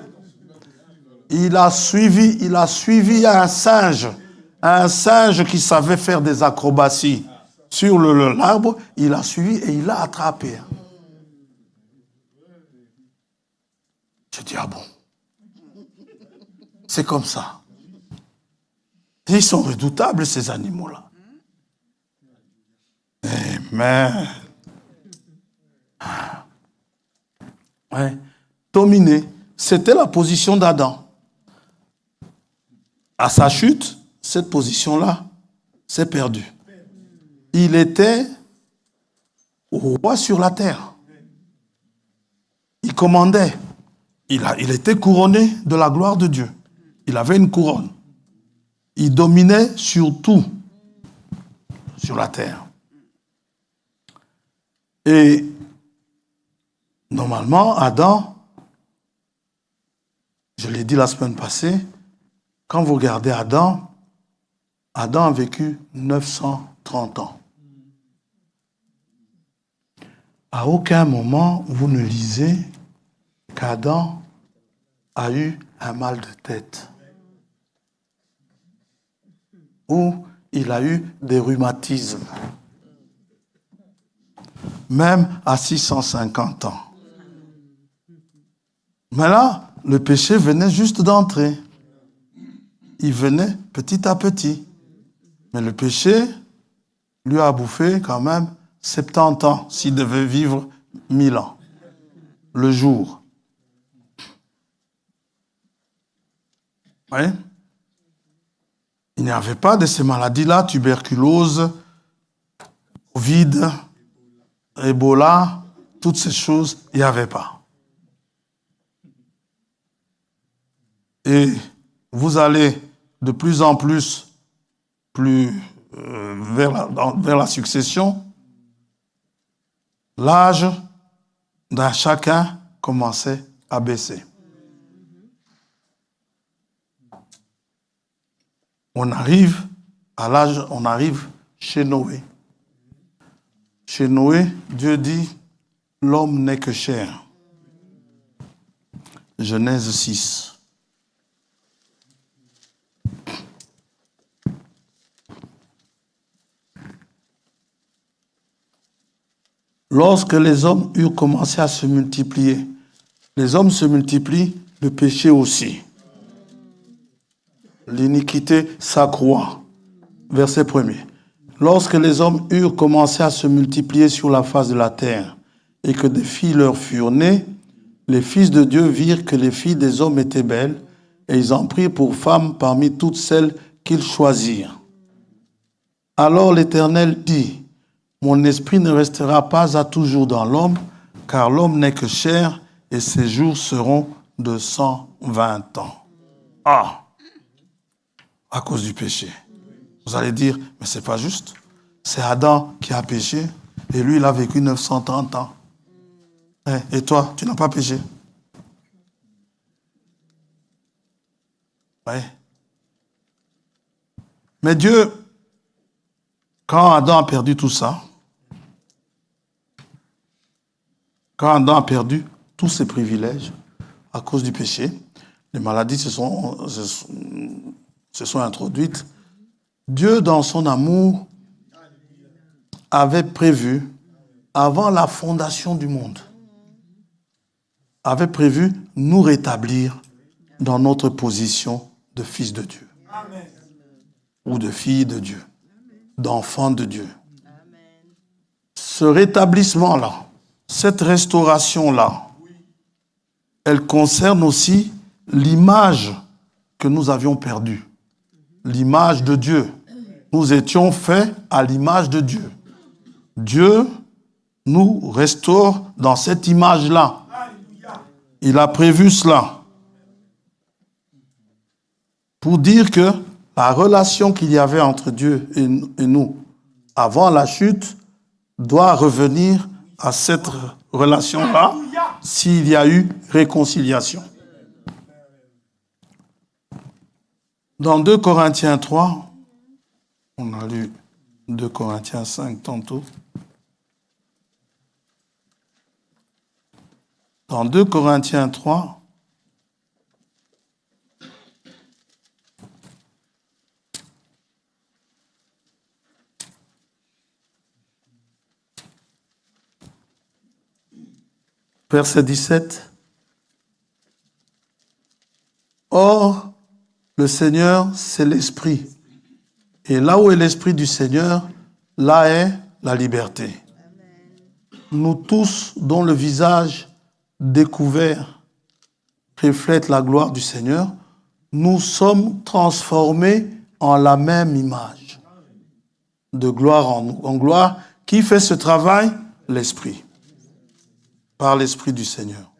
Il a suivi un singe qui savait faire des acrobaties sur l'arbre, il a suivi et il l'a attrapé. Je dis, ah bon, c'est comme ça. Ils sont redoutables, ces animaux-là. Amen. Ouais. Dominer, c'était la position d'Adam. À sa chute, cette position-là s'est perdue. Il était roi sur la terre. Il commandait. Il était couronné de la gloire de Dieu. Il avait une couronne. Il dominait sur tout, sur la terre. Et normalement, Adam, je l'ai dit la semaine passée, quand vous regardez Adam a vécu 930 ans. À aucun moment, vous ne lisez qu'Adam a eu un mal de tête. Ou il a eu des rhumatismes. Même à 650 ans. Mais là, le péché venait juste d'entrer. Il venait petit à petit. Mais le péché lui a bouffé quand même 70 ans s'il devait vivre 1000 ans. Le jour. Oui. Il n'y avait pas de ces maladies-là, tuberculose, Covid, Ebola, toutes ces choses, il n'y avait pas. Et vous allez de plus en plus vers la succession, l'âge d'un chacun commençait à baisser. On arrive chez Noé. Chez Noé, Dieu dit, l'homme n'est que chair. Genèse 6. Lorsque les hommes eurent commencé à se multiplier, les hommes se multiplient, le péché aussi. L'iniquité s'accroît. Verset 1er. Lorsque les hommes eurent commencé à se multiplier sur la face de la terre et que des filles leur furent nées, les fils de Dieu virent que les filles des hommes étaient belles et ils en prirent pour femmes parmi toutes celles qu'ils choisirent. Alors l'Éternel dit, mon esprit ne restera pas à toujours dans l'homme, car l'homme n'est que chair et ses jours seront de 120 ans. Ah! À cause du péché. Vous allez dire, mais c'est pas juste. C'est Adam qui a péché et lui, il a vécu 930 ans. Et toi, tu n'as pas péché. Oui. Mais Dieu, quand Adam a perdu tout ça, quand Adam a perdu tous ses privilèges à cause du péché, les maladies se sont introduites, Dieu, dans son amour, avait prévu, avant la fondation du monde, avait prévu nous rétablir dans notre position de fils de Dieu. Amen. Ou de fille de Dieu, d'enfant de Dieu. Amen. Ce rétablissement-là, cette restauration-là, elle concerne aussi l'image que nous avions perdue, l'image de Dieu. Nous étions faits à l'image de Dieu. Dieu nous restaure dans cette image-là. Il a prévu cela pour dire que la relation qu'il y avait entre Dieu et nous avant la chute doit revenir à cette relation-là s'il y a eu réconciliation. Dans 2 Corinthiens 3, on a lu 2 Corinthiens 5 tantôt. Dans 2 Corinthiens 3, verset 17. Or, le Seigneur, c'est l'Esprit. Et là où est l'Esprit du Seigneur, là est la liberté. Nous tous, dont le visage découvert reflète la gloire du Seigneur, nous sommes transformés en la même image. De gloire en gloire. Qui fait ce travail? L'Esprit. Par l'Esprit du Seigneur.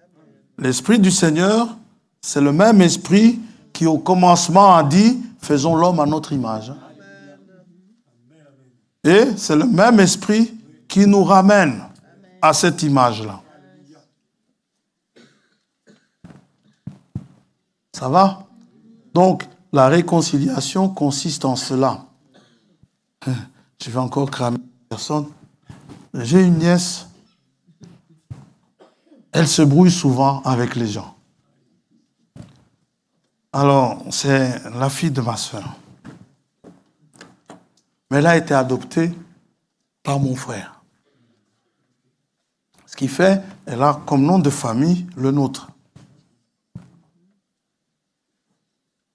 L'Esprit du Seigneur, c'est le même Esprit qui au commencement a dit « Faisons l'homme à notre image ». Et c'est le même Esprit qui nous ramène à cette image-là. Ça va? Donc, la réconciliation consiste en cela. Je vais encore cramer personne. J'ai une nièce. Elle se brouille souvent avec les gens. Alors, c'est la fille de ma soeur. Mais elle a été adoptée par mon frère. Ce qui fait, elle a comme nom de famille le nôtre.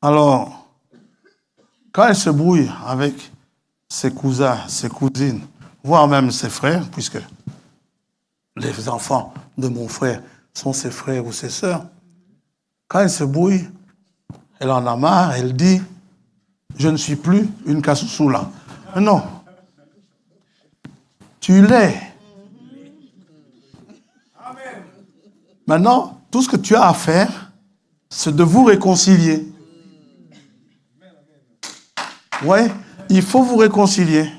Alors, quand elle se brouille avec ses cousins, ses cousines, voire même ses frères, puisque les enfants de mon frère sont ses frères ou ses sœurs, quand elle se brouille, elle en a marre, elle dit « Je ne suis plus une Kassoussoula ». Non. Tu l'es. Maintenant, tout ce que tu as à faire, c'est de vous réconcilier. Oui, il faut vous réconcilier.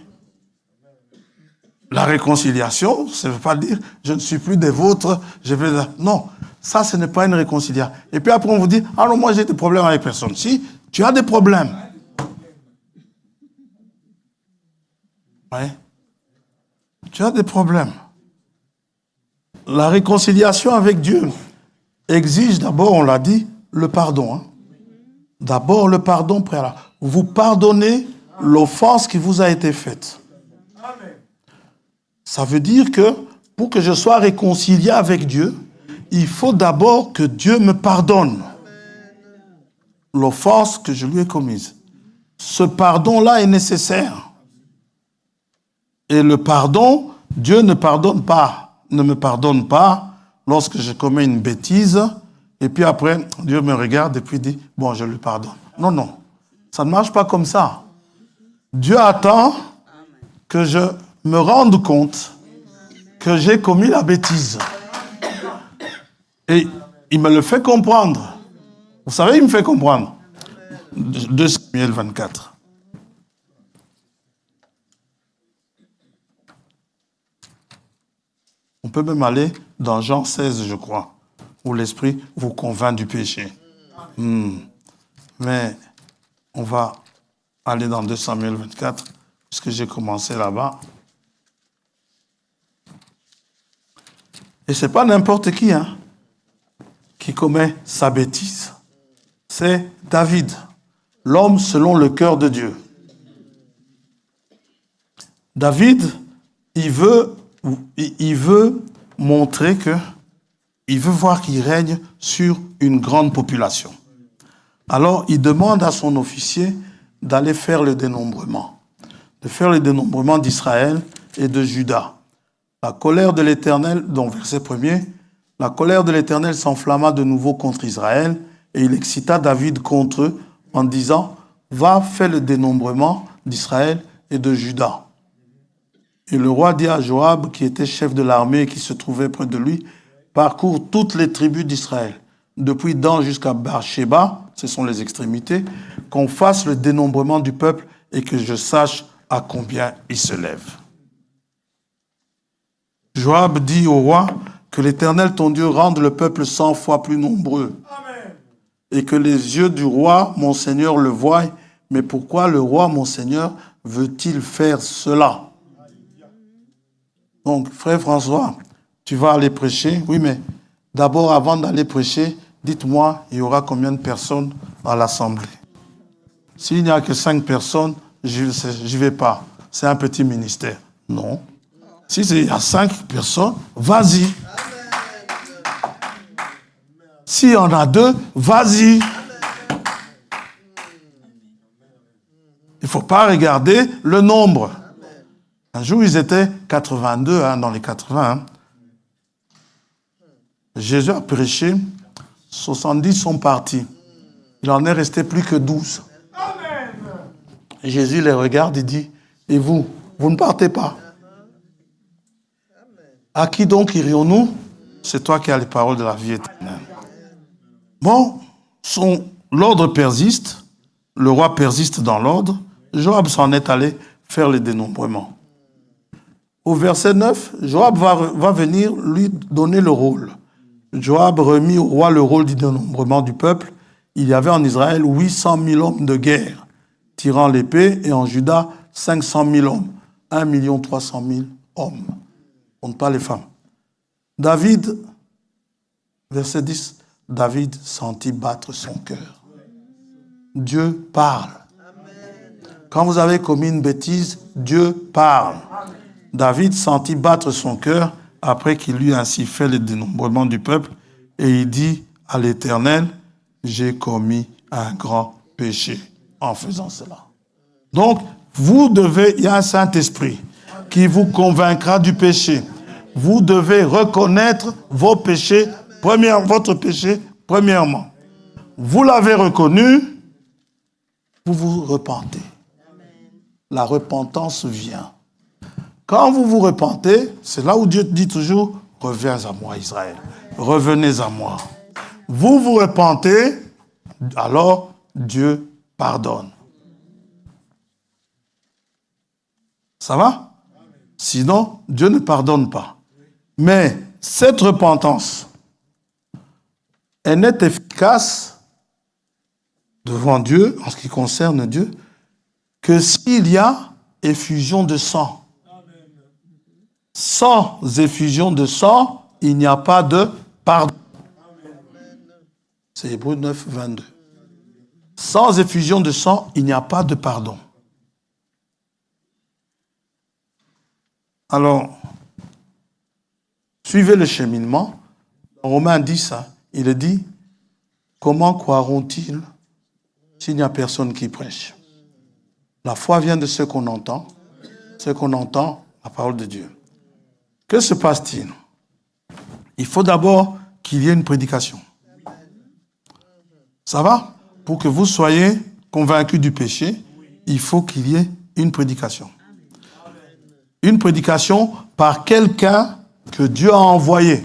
La réconciliation, ça ne veut pas dire je ne suis plus des vôtres, je vais... Non, ça, ce n'est pas une réconciliation. Et puis après, on vous dit, ah non, moi j'ai des problèmes avec personne. Si, tu as des problèmes. Oui. Tu as des problèmes. La réconciliation avec Dieu exige d'abord, on l'a dit, le pardon. Hein. D'abord, le pardon préalable. Vous pardonnez l'offense qui vous a été faite. Ça veut dire que pour que je sois réconcilié avec Dieu, il faut d'abord que Dieu me pardonne l'offense que je lui ai commise. Ce pardon-là est nécessaire. Et le pardon, Dieu ne me pardonne pas lorsque je commets une bêtise, et puis après, Dieu me regarde et puis dit, bon, je lui pardonne. Non, non, ça ne marche pas comme ça. Dieu attend que je me rende compte que j'ai commis la bêtise. Et il me le fait comprendre. Vous savez, il me fait comprendre. 2 Samuel 24. On peut même dans Jean 16, je crois, où l'Esprit vous convainc du péché. Mais on va aller dans 2 Samuel 24, puisque j'ai commencé là-bas. Et ce n'est pas n'importe qui commet sa bêtise. c'est David, l'homme selon le cœur de Dieu. David, il veut montrer que, il veut voir qu'il règne sur une grande population. Alors, il demande à son officier d'aller faire le dénombrement, d'Israël et de Juda. La colère de l'Éternel, donc verset 1er, la colère de l'Éternel s'enflamma de nouveau contre Israël et il excita David contre eux en disant « Va faire le dénombrement d'Israël et de Juda. » Et le roi dit à Joab, qui était chef de l'armée et qui se trouvait près de lui, « Parcours toutes les tribus d'Israël, depuis Dan jusqu'à Beersheba, ce sont les extrémités, qu'on fasse le dénombrement du peuple et que je sache à combien il se lève. » Joab dit au roi que l'Éternel ton Dieu rende le peuple 100 fois plus nombreux. Amen. Et que les yeux du roi, mon Seigneur, le voient. Mais pourquoi le roi, mon Seigneur, veut-il faire cela? Donc, frère François, tu vas aller prêcher. Oui, mais d'abord, avant d'aller prêcher, dites-moi, il y aura combien de personnes à l'assemblée? S'il n'y a que 5 personnes, je n'y vais pas. C'est un petit ministère. Non. Si il y a 5 personnes, vas-y. S'il y en a 2, vas-y. Il ne faut pas regarder le nombre. Un jour, ils étaient 82 dans les 80. Jésus a prêché, 70 sont partis. Il en est resté plus que 12. Et Jésus les regarde et dit, et vous ne partez pas. À qui donc irions-nous? C'est toi qui as les paroles de la vie éternelle. Bon, l'ordre persiste, le roi persiste dans l'ordre, Joab s'en est allé faire le dénombrement. Au verset 9, Joab va venir lui donner le rôle. Joab remit au roi le rôle du dénombrement du peuple. Il y avait en Israël 800 000 hommes de guerre, tirant l'épée, et en Juda 500 000 hommes, 1 300 000 hommes. On ne pas les femmes. David, verset 10, David sentit battre son cœur. Dieu parle. Quand vous avez commis une bêtise, Dieu parle. David sentit battre son cœur après qu'il eut ainsi fait le dénombrement du peuple et il dit à l'Éternel, j'ai commis un grand péché en faisant cela. Donc, il y a un Saint-Esprit qui vous convaincra du péché. Vous devez reconnaître vos péchés, votre péché, premièrement. Vous l'avez reconnu, vous vous repentez. La repentance vient. Quand vous vous repentez, c'est là où Dieu dit toujours, reviens à moi, Israël. Revenez à moi. Vous vous repentez, alors Dieu pardonne. Ça va? Sinon, Dieu ne pardonne pas. Mais cette repentance, elle n'est efficace devant Dieu, en ce qui concerne Dieu, que s'il y a effusion de sang. Sans effusion de sang, il n'y a pas de pardon. C'est Hébreux 9, 22. Sans effusion de sang, il n'y a pas de pardon. Alors, suivez le cheminement. Dans Romains 10, il dit, comment croiront-ils s'il n'y a personne qui prêche? La foi vient de ce qu'on entend, la parole de Dieu. Que se passe-t-il? Il faut d'abord qu'il y ait une prédication. Ça va? Pour que vous soyez convaincus du péché, il faut qu'il y ait une prédication. Une prédication par quelqu'un que Dieu a envoyé.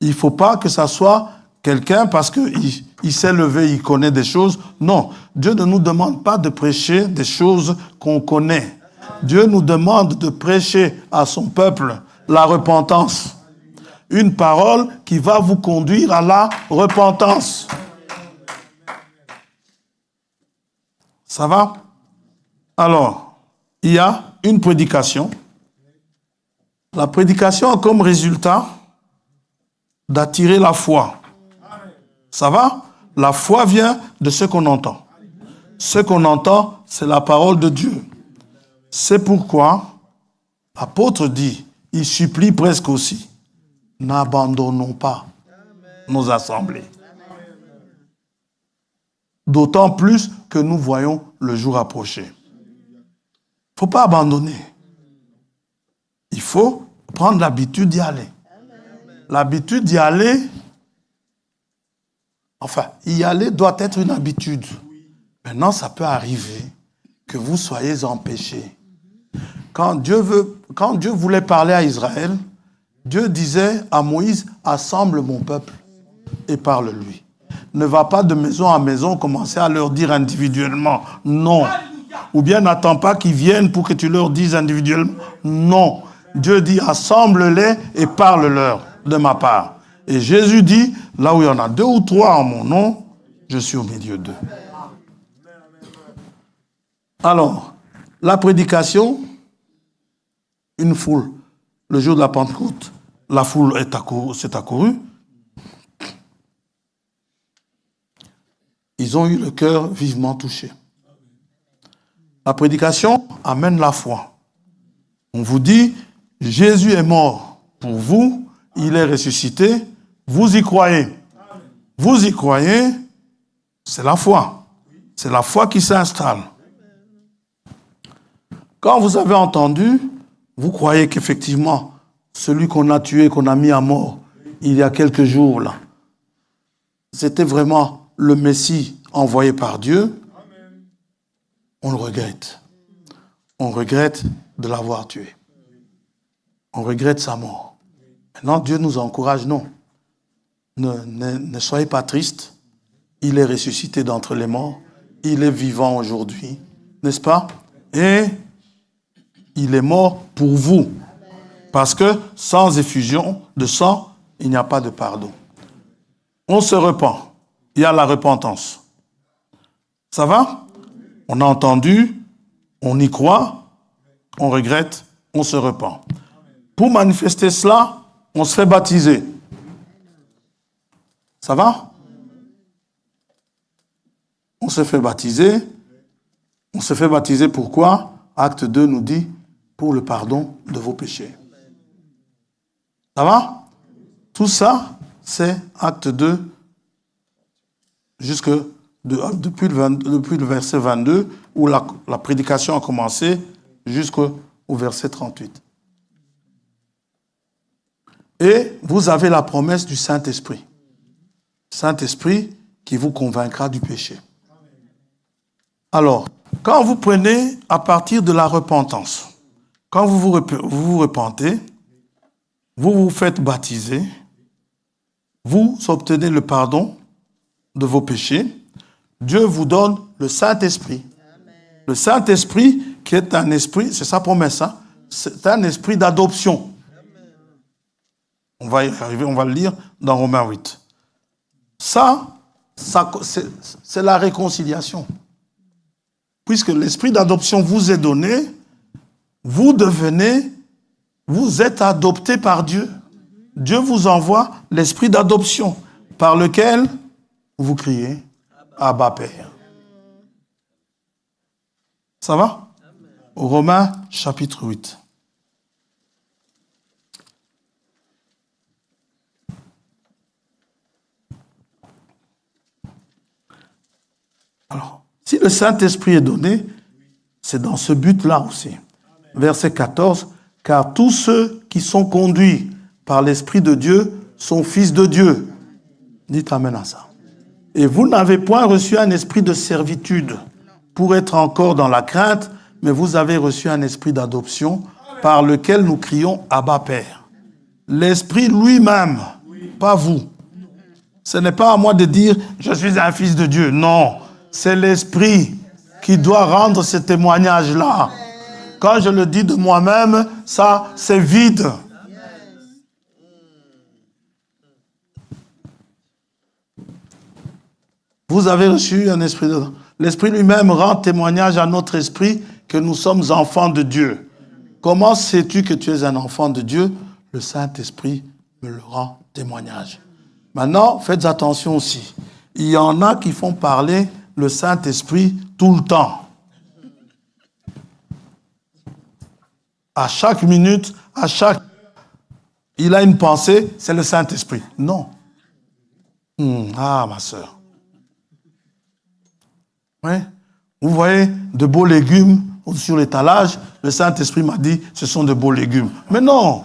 Il ne faut pas que ça soit quelqu'un parce qu'il s'est levé, il connaît des choses. Non, Dieu ne nous demande pas de prêcher des choses qu'on connaît. Dieu nous demande de prêcher à son peuple la repentance. Une parole qui va vous conduire à la repentance. Ça va? Alors, il y a une prédication. La prédication a comme résultat d'attirer la foi. Ça va? La foi vient de ce qu'on entend. Ce qu'on entend, c'est la parole de Dieu. C'est pourquoi l'apôtre dit, il supplie presque aussi, n'abandonnons pas nos assemblées. D'autant plus que nous voyons le jour approcher. Il ne faut pas abandonner. Il faut prendre l'habitude d'y aller. L'habitude d'y aller, y aller doit être une habitude. Maintenant, ça peut arriver que vous soyez empêchés. Quand Dieu voulait parler à Israël, Dieu disait à Moïse, assemble mon peuple et parle-lui. Ne va pas de maison en maison commencer à leur dire individuellement, non. Ou bien n'attends pas qu'ils viennent pour que tu leur dises individuellement, non. Dieu dit, assemble-les et parle-leur de ma part. Et Jésus dit, là où il y en a 2 ou 3 en mon nom, je suis au milieu d'eux. Alors, la prédication, une foule. Le jour de la Pentecôte, la foule s'est accourue. Ils ont eu le cœur vivement touché. La prédication amène la foi. On vous dit, Jésus est mort pour vous, il est ressuscité, vous y croyez. Vous y croyez, c'est la foi. C'est la foi qui s'installe. Quand vous avez entendu, vous croyez qu'effectivement, celui qu'on a tué, qu'on a mis à mort, il y a quelques jours, là, c'était vraiment le Messie envoyé par Dieu. On le regrette. On regrette de l'avoir tué. On regrette sa mort. Maintenant, Dieu nous encourage, non. Ne soyez pas tristes. Il est ressuscité d'entre les morts. Il est vivant aujourd'hui. N'est-ce pas? Et il est mort pour vous. Parce que sans effusion de sang, il n'y a pas de pardon. On se repent. Il y a la repentance. Ça va? On a entendu, on y croit, on regrette, on se repent. Pour manifester cela, on se fait baptiser. Ça va? On se fait baptiser. On se fait baptiser pourquoi? Acte 2 nous dit, pour le pardon de vos péchés. Ça va? Tout ça, c'est acte 2, depuis le verset 22, où la prédication a commencé, jusqu'au verset 38. Et vous avez la promesse du Saint-Esprit. Saint-Esprit qui vous convaincra du péché. Alors, quand vous prenez à partir de la repentance, quand vous vous repentez, vous vous faites baptiser, vous obtenez le pardon de vos péchés, Dieu vous donne le Saint-Esprit. Le Saint-Esprit qui est un esprit, c'est sa promesse, hein? C'est un esprit d'adoption. On va y arriver, on va le lire dans Romains 8. Ça c'est la réconciliation. Puisque l'esprit d'adoption vous est donné, vous êtes adopté par Dieu. Dieu vous envoie l'esprit d'adoption par lequel vous criez Abba Père. Ça va? Romains chapitre 8. Alors, si le Saint-Esprit est donné, c'est dans ce but-là aussi. Verset 14, « Car tous ceux qui sont conduits par l'Esprit de Dieu sont fils de Dieu. » Dites amen à ça. « Et vous n'avez point reçu un esprit de servitude pour être encore dans la crainte, mais vous avez reçu un esprit d'adoption par lequel nous crions Abba Père. » L'Esprit lui-même, pas vous. Ce n'est pas à moi de dire « Je suis un fils de Dieu ». Non. C'est l'Esprit qui doit rendre ce témoignage-là. Quand je le dis de moi-même, ça, c'est vide. Vous avez reçu un esprit de... L'Esprit lui-même rend témoignage à notre esprit que nous sommes enfants de Dieu. Comment sais-tu que tu es un enfant de Dieu? Le Saint-Esprit me le rend témoignage. Maintenant, faites attention aussi. Il y en a qui font parler le Saint-Esprit tout le temps. À chaque minute, il a une pensée, c'est le Saint-Esprit. Non. Ah, ma sœur. Oui. Vous voyez de beaux légumes sur l'étalage, le Saint-Esprit m'a dit, ce sont de beaux légumes. Mais non.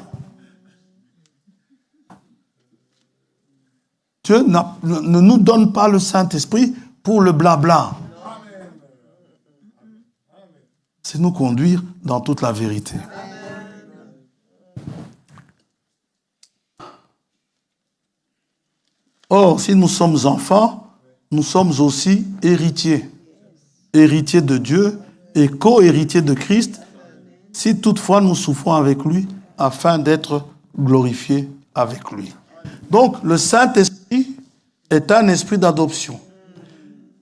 Dieu ne nous donne pas le Saint-Esprit pour le blabla. C'est nous conduire dans toute la vérité. Or, si nous sommes enfants, nous sommes aussi héritiers. Héritiers de Dieu et co-héritiers de Christ, si toutefois nous souffrons avec lui, afin d'être glorifiés avec lui. Donc, le Saint-Esprit est un esprit d'adoption.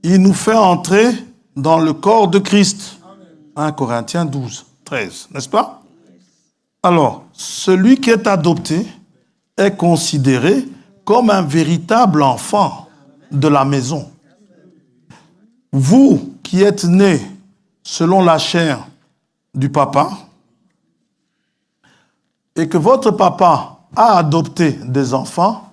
Il nous fait entrer dans le corps de Christ. 1 Corinthiens 12, 13, n'est-ce pas? Alors, celui qui est adopté est considéré comme un véritable enfant de la maison. Vous qui êtes nés selon la chair du papa et que votre papa a adopté des enfants,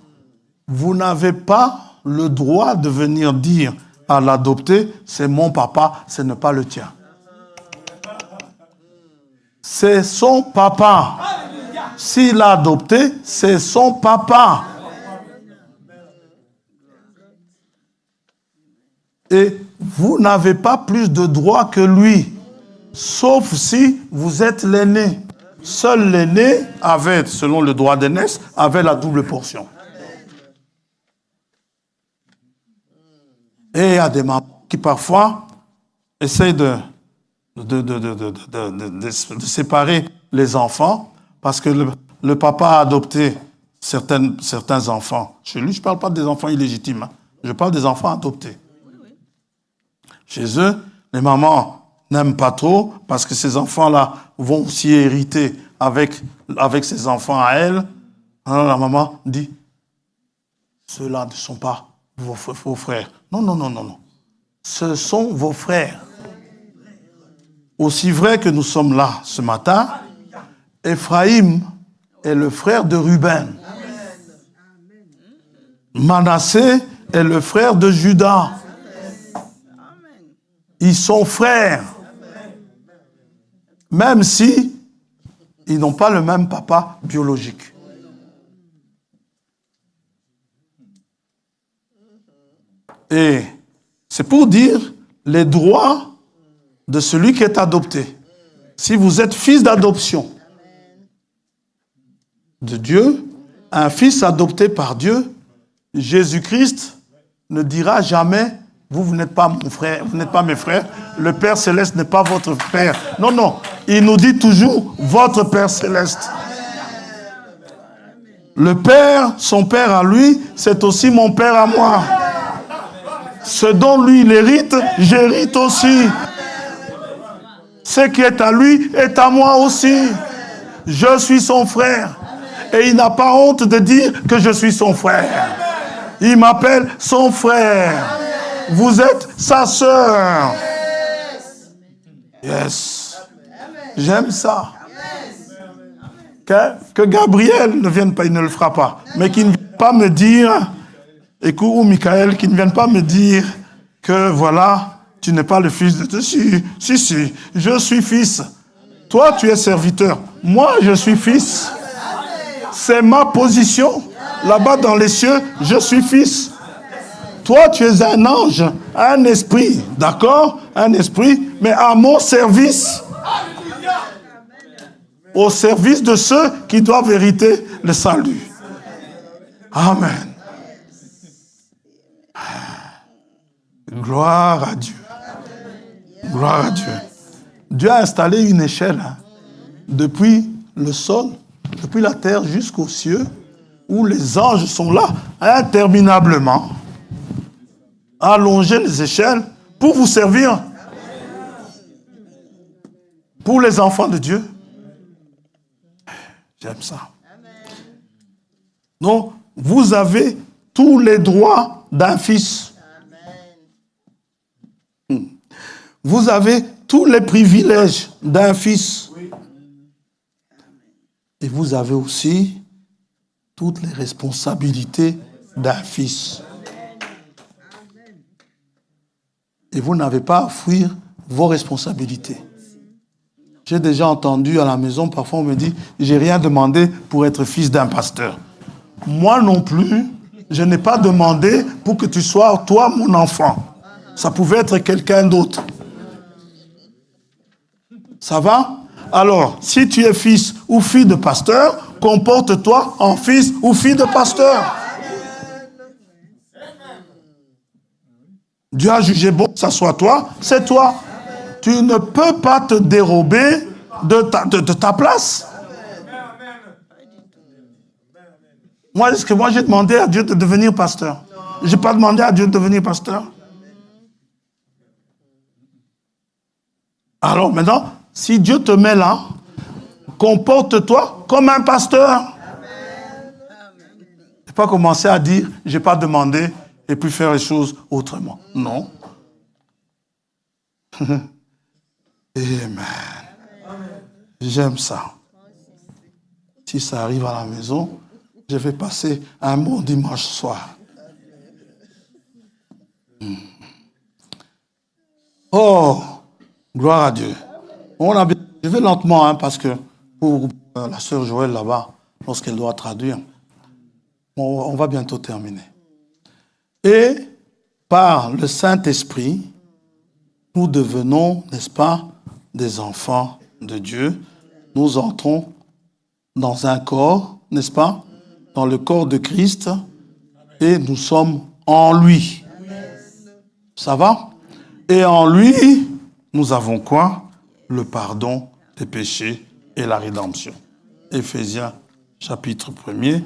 vous n'avez pas le droit de venir dire à l'adopté, c'est mon papa, ce n'est pas le tien. C'est son papa. S'il l'a adopté, c'est son papa. Et vous n'avez pas plus de droits que lui, sauf si vous êtes l'aîné. Seul l'aîné avait, selon le droit d'aînesse, avait la double portion. Et il y a des mamans qui parfois essayent de séparer les enfants parce que le papa a adopté certains enfants. Chez lui, je ne parle pas des enfants illégitimes, hein. Je parle des enfants adoptés. Chez eux, les mamans n'aiment pas trop parce que ces enfants-là vont aussi hériter avec ces enfants à elles. Alors la maman dit, ceux-là ne sont pas vos frères. Non. Ce sont vos frères. Aussi vrai que nous sommes là ce matin, Ephraïm est le frère de Ruben. Manassé est le frère de Judas. Ils sont frères. Même si ils n'ont pas le même papa biologique. Et c'est pour dire les droits de celui qui est adopté. Si vous êtes fils d'adoption de Dieu, un fils adopté par Dieu, Jésus-Christ ne dira jamais « Vous n'êtes pas mon frère, vous n'êtes pas mes frères, le Père Céleste n'est pas votre Père. » Non, il nous dit toujours « Votre Père Céleste. » Le Père, son Père à lui, c'est aussi mon Père à moi. Ce dont lui il hérite, j'hérite aussi. Ce qui est à lui est à moi aussi. Je suis son frère. Et il n'a pas honte de dire que je suis son frère. Il m'appelle son frère. Vous êtes sa sœur. Yes. J'aime ça. Que Gabriel ne vienne pas, il ne le fera pas. Mais qu'il ne vienne pas me dire, ou Michael, qu'il ne vienne pas me dire que voilà, tu n'es pas le fils de... Si, je suis fils. Toi, tu es serviteur. Moi, je suis fils. C'est ma position. Là-bas dans les cieux, je suis fils. Toi, tu es un ange, un esprit, d'accord? Un esprit, mais à mon service. Au service de ceux qui doivent hériter le salut. Amen. Gloire à Dieu. Gloire à Dieu. Dieu a installé une échelle depuis le sol, depuis la terre jusqu'aux cieux, où les anges sont là interminablement, allonger les échelles pour vous servir. Pour les enfants de Dieu. J'aime ça. Donc, vous avez tous les droits d'un fils. Vous avez tous les privilèges d'un fils. Et vous avez aussi toutes les responsabilités d'un fils. Et vous n'avez pas à fuir vos responsabilités. J'ai déjà entendu à la maison, parfois on me dit, j'ai rien demandé pour être fils d'un pasteur. Moi non plus, je n'ai pas demandé pour que tu sois, toi, mon enfant. Ça pouvait être quelqu'un d'autre. Ça va? Alors, si tu es fils ou fille de pasteur, comporte-toi en fils ou fille de pasteur. Dieu a jugé bon, ça soit toi, c'est toi. Tu ne peux pas te dérober de ta place. Moi, est-ce que moi j'ai demandé à Dieu de devenir pasteur? Je n'ai pas demandé à Dieu de devenir pasteur. Alors maintenant, si Dieu te met là, comporte-toi comme un pasteur. Ne pas commencer à dire, je n'ai pas demandé, et puis faire les choses autrement. Non. Amen. J'aime ça. Si ça arrive à la maison, je vais passer un bon dimanche soir. Oh, gloire à Dieu. Je vais lentement, parce que pour la sœur Joël là-bas, lorsqu'elle doit traduire, on va bientôt terminer. Et par le Saint-Esprit, nous devenons, n'est-ce pas, des enfants de Dieu. Nous entrons dans un corps, n'est-ce pas, dans le corps de Christ, et nous sommes en lui. Ça va? Et en lui, nous avons quoi? Le pardon des péchés et la rédemption. Éphésiens, chapitre 1er.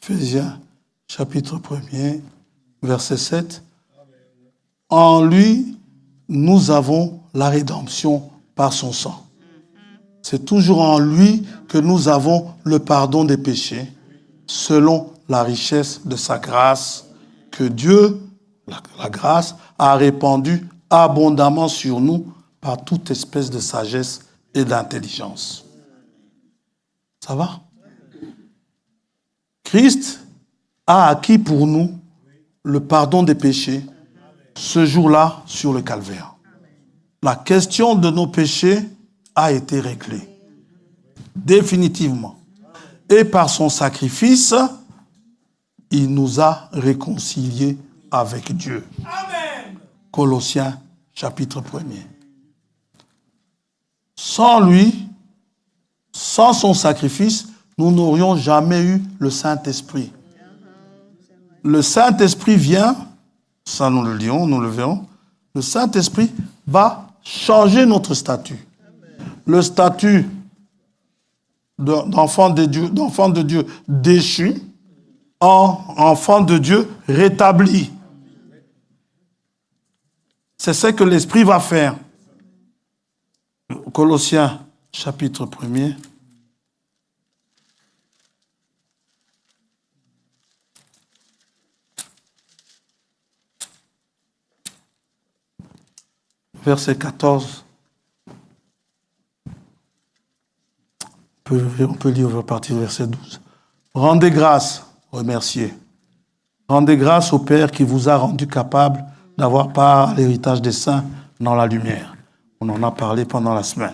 Éphésiens, chapitre 1er, verset 7. En lui, nous avons la rédemption par son sang. C'est toujours en lui que nous avons le pardon des péchés, selon la richesse de sa grâce, que Dieu, la grâce, a répandue abondamment sur nous par toute espèce de sagesse et d'intelligence. Ça va? Christ a acquis pour nous le pardon des péchés ce jour-là sur le calvaire. La question de nos péchés a été réglée. Définitivement. Et par son sacrifice, il nous a réconciliés avec Dieu. Amen. Colossiens, chapitre 1er. Sans lui, sans son sacrifice, nous n'aurions jamais eu le Saint-Esprit. Le Saint-Esprit vient, ça nous le dirons, nous le verrons, le Saint-Esprit va changer notre statut. Le statut d'enfant de Dieu déchu en enfant de Dieu rétabli. C'est ce que l'Esprit va faire. Colossiens, chapitre 1er. Verset 14. On peut lire à partir du verset 12. Rendez grâce, remerciez. Rendez grâce au Père qui vous a rendu capable d'avoir part à l'héritage des saints dans la lumière. On en a parlé pendant la semaine.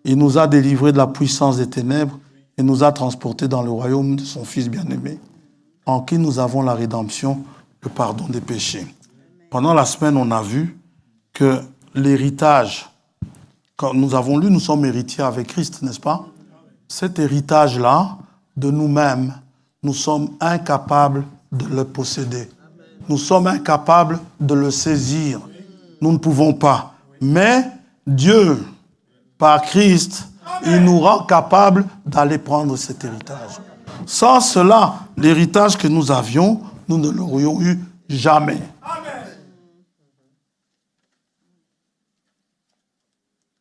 Il nous a délivrés de la puissance des ténèbres et nous a transportés dans le royaume de son Fils bien-aimé, en qui nous avons la rédemption, le pardon des péchés. Pendant la semaine, on a vu que l'héritage, quand nous avons lu, nous sommes héritiers avec Christ, n'est-ce pas? Cet héritage-là, de nous-mêmes, nous sommes incapables de le posséder. Nous sommes incapables de le saisir. Nous ne pouvons pas. Mais Dieu, par Christ, Il nous rend capables d'aller prendre cet héritage. Sans cela, l'héritage que nous avions, nous ne l'aurions eu jamais.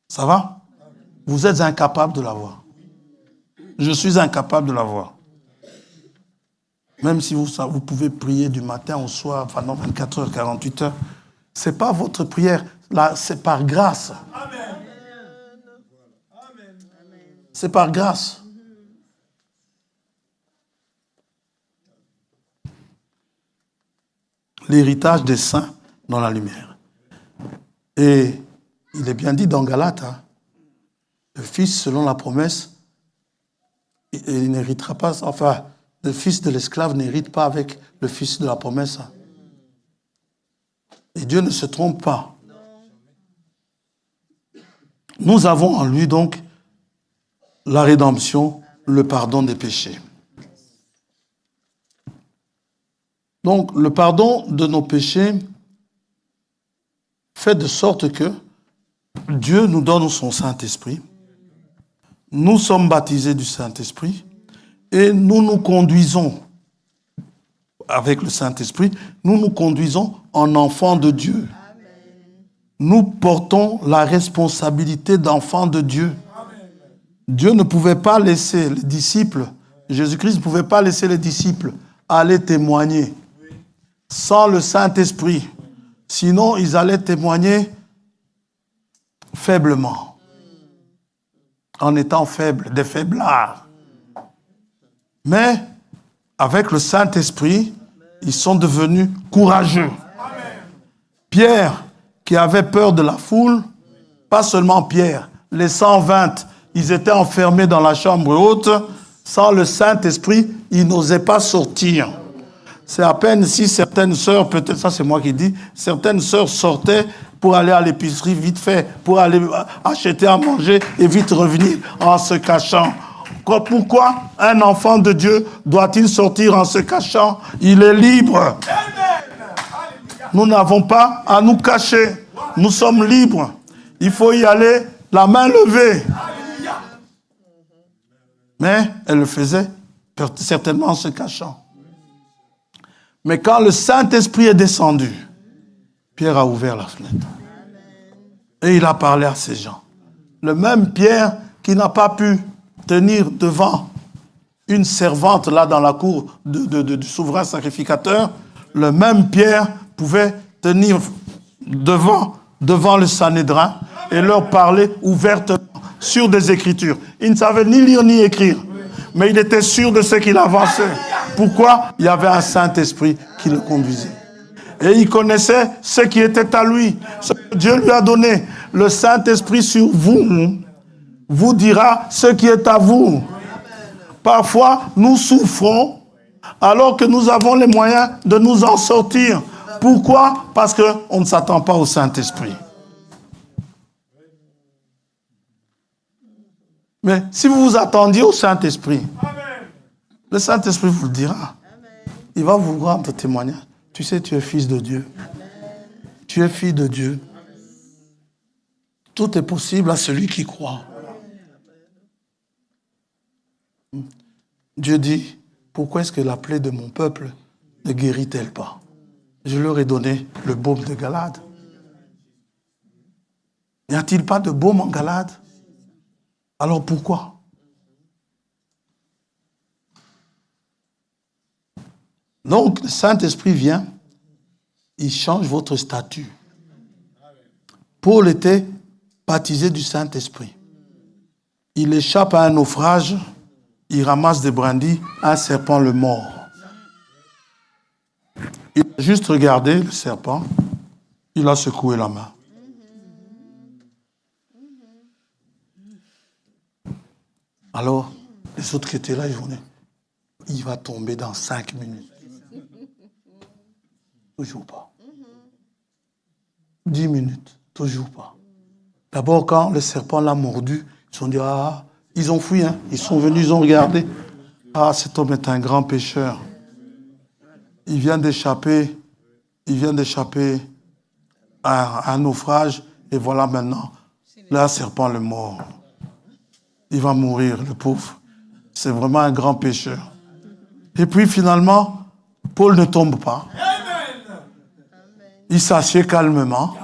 Ça va? Vous êtes incapable de l'avoir. Je suis incapable de l'avoir. Même si vous pouvez prier du matin au soir, pendant 24 heures, 48 heures, ce n'est pas votre prière. Là, c'est par grâce. C'est par grâce. L'héritage des saints dans la lumière. Et il est bien dit dans Galates, hein, le fils selon la promesse, il n'héritera pas, enfin, le fils de l'esclave n'hérite pas avec le fils de la promesse. Hein. Et Dieu ne se trompe pas. Nous avons en lui donc la rédemption, le pardon des péchés. Donc, le pardon de nos péchés fait de sorte que Dieu nous donne son Saint-Esprit. Nous sommes baptisés du Saint-Esprit et nous nous conduisons avec le Saint-Esprit, nous nous conduisons en enfants de Dieu. Nous portons la responsabilité d'enfants de Dieu. Dieu ne pouvait pas laisser les disciples, Jésus-Christ ne pouvait pas laisser les disciples aller témoigner sans le Saint-Esprit. Sinon, ils allaient témoigner faiblement, en étant faibles, des faiblards. Mais avec le Saint-Esprit, ils sont devenus courageux. Pierre, qui avait peur de la foule, pas seulement Pierre, les 120, ils étaient enfermés dans la chambre haute. Sans le Saint-Esprit, ils n'osaient pas sortir. C'est à peine si certaines sœurs, peut-être ça c'est moi qui dis, certaines sœurs sortaient pour aller à l'épicerie vite fait, pour aller acheter à manger et vite revenir en se cachant. Pourquoi un enfant de Dieu doit-il sortir en se cachant? Il est libre. Nous n'avons pas à nous cacher. Nous sommes libres. Il faut y aller la main levée. Mais elle le faisait certainement en se cachant. Mais quand le Saint-Esprit est descendu, Pierre a ouvert la fenêtre. Et il a parlé à ces gens. Le même Pierre qui n'a pas pu tenir devant une servante là dans la cour du souverain sacrificateur, le même Pierre pouvait tenir devant le Sanhédrin et leur parler ouvertement sur des Écritures. Il ne savait ni lire ni écrire, mais il était sûr de ce qu'il avançait. Pourquoi? Il y avait un Saint-Esprit qui le conduisait. Et il connaissait ce qui était à lui, ce que Dieu lui a donné. Le Saint-Esprit sur vous vous dira ce qui est à vous. Parfois, nous souffrons alors que nous avons les moyens de nous en sortir. Pourquoi? Parce qu'on ne s'attend pas au Saint-Esprit. Mais si vous vous attendiez au Saint-Esprit, le Saint-Esprit vous le dira. Il va vous rendre témoignage. Tu sais, tu es fils de Dieu. Tu es fille de Dieu. Tout est possible à celui qui croit. Dieu dit, pourquoi est-ce que la plaie de mon peuple ne guérit-elle pas? Je leur ai donné le baume de Galade. N'y a-t-il pas de baume en Galade? Alors pourquoi? Donc, le Saint-Esprit vient, il change votre statut. Paul était baptisé du Saint-Esprit. Il échappe à un naufrage, il ramasse des brindilles, un serpent le mord. Il a juste regardé le serpent, il a secoué la main. Alors, les autres qui étaient là, ils vont dire, il va tomber dans 5 minutes. Toujours pas. 10 minutes, toujours pas. D'abord, quand le serpent l'a mordu, ils se sont dit, ils ont fui, hein. Ils sont venus, ils ont regardé. Cet homme est un grand pécheur. Il vient d'échapper à un naufrage, et voilà maintenant, là, un serpent le mord. il va mourir, le pauvre. C'est vraiment un grand pécheur. Et puis finalement, Paul ne tombe pas. Il s'assied calmement.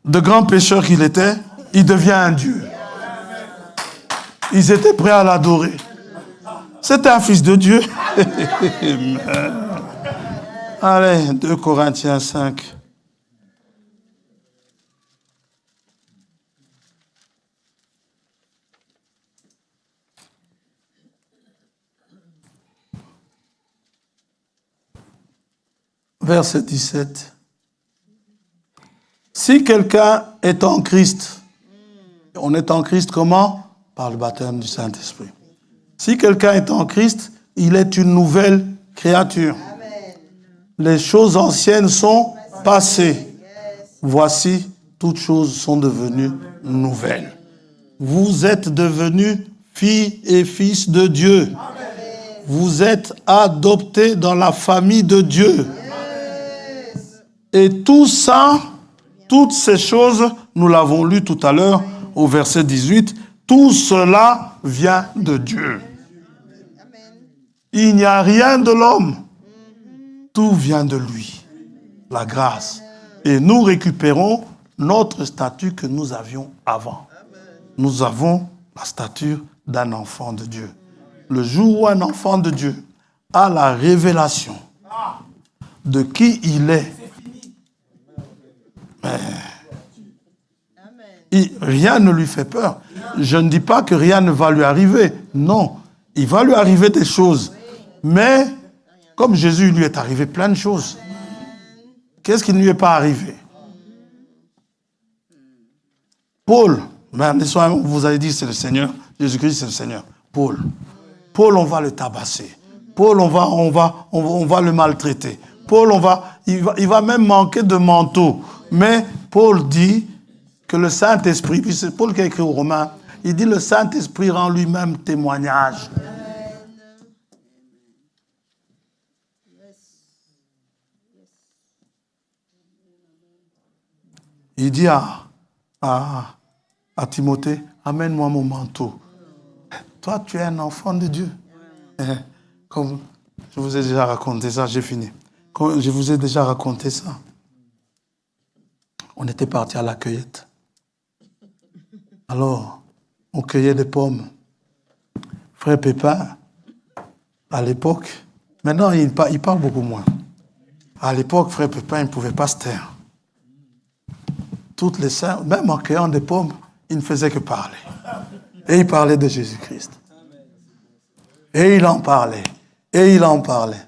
De grand pécheur qu'il était, il devient un Dieu. Ils étaient prêts à l'adorer. C'était un fils de Dieu. Allez, 2 Corinthiens 5. Verset 17. Si quelqu'un est en Christ, on est en Christ comment? Par le baptême du Saint-Esprit. Si quelqu'un est en Christ, il est une nouvelle créature. Amen. Les choses anciennes sont passées. Voici, toutes choses sont devenues nouvelles. Vous êtes devenus filles et fils de Dieu. Amen. Vous êtes adoptés dans la famille de Dieu. Et tout ça, toutes ces choses, nous l'avons lu tout à l'heure au verset 18, tout cela vient de Dieu. Il n'y a rien de l'homme. Tout vient de lui. La grâce. Et nous récupérons notre statut que nous avions avant. Nous avons la stature d'un enfant de Dieu. Le jour où un enfant de Dieu a la révélation de qui il est, rien ne lui fait peur. Je ne dis pas que rien ne va lui arriver. Non, il va lui arriver des choses. Mais, comme Jésus, lui est arrivé plein de choses. Qu'est-ce qui ne lui est pas arrivé? Paul, vous avez dit c'est le Seigneur. Jésus-Christ, c'est le Seigneur. Paul, on va le tabasser. Paul, on va le maltraiter. Paul, il va même manquer de manteau. Mais Paul dit que le Saint-Esprit, puis c'est Paul qui a écrit aux Romains, il dit le Saint-Esprit rend lui-même témoignage. Il dit à Timothée, amène-moi mon manteau. Toi, tu es un enfant de Dieu. Comme je vous ai déjà raconté ça, j'ai fini. Comme je vous ai déjà raconté ça. On était parti à la cueillette. Alors, on cueillait des pommes. Frère Pépin, à l'époque, maintenant il parle beaucoup moins. À l'époque, Frère Pépin, il ne pouvait pas se taire. Toutes les saints, même en cueillant des pommes, il ne faisait que parler. Et il parlait de Jésus-Christ. Et il en parlait. Et il en parlait.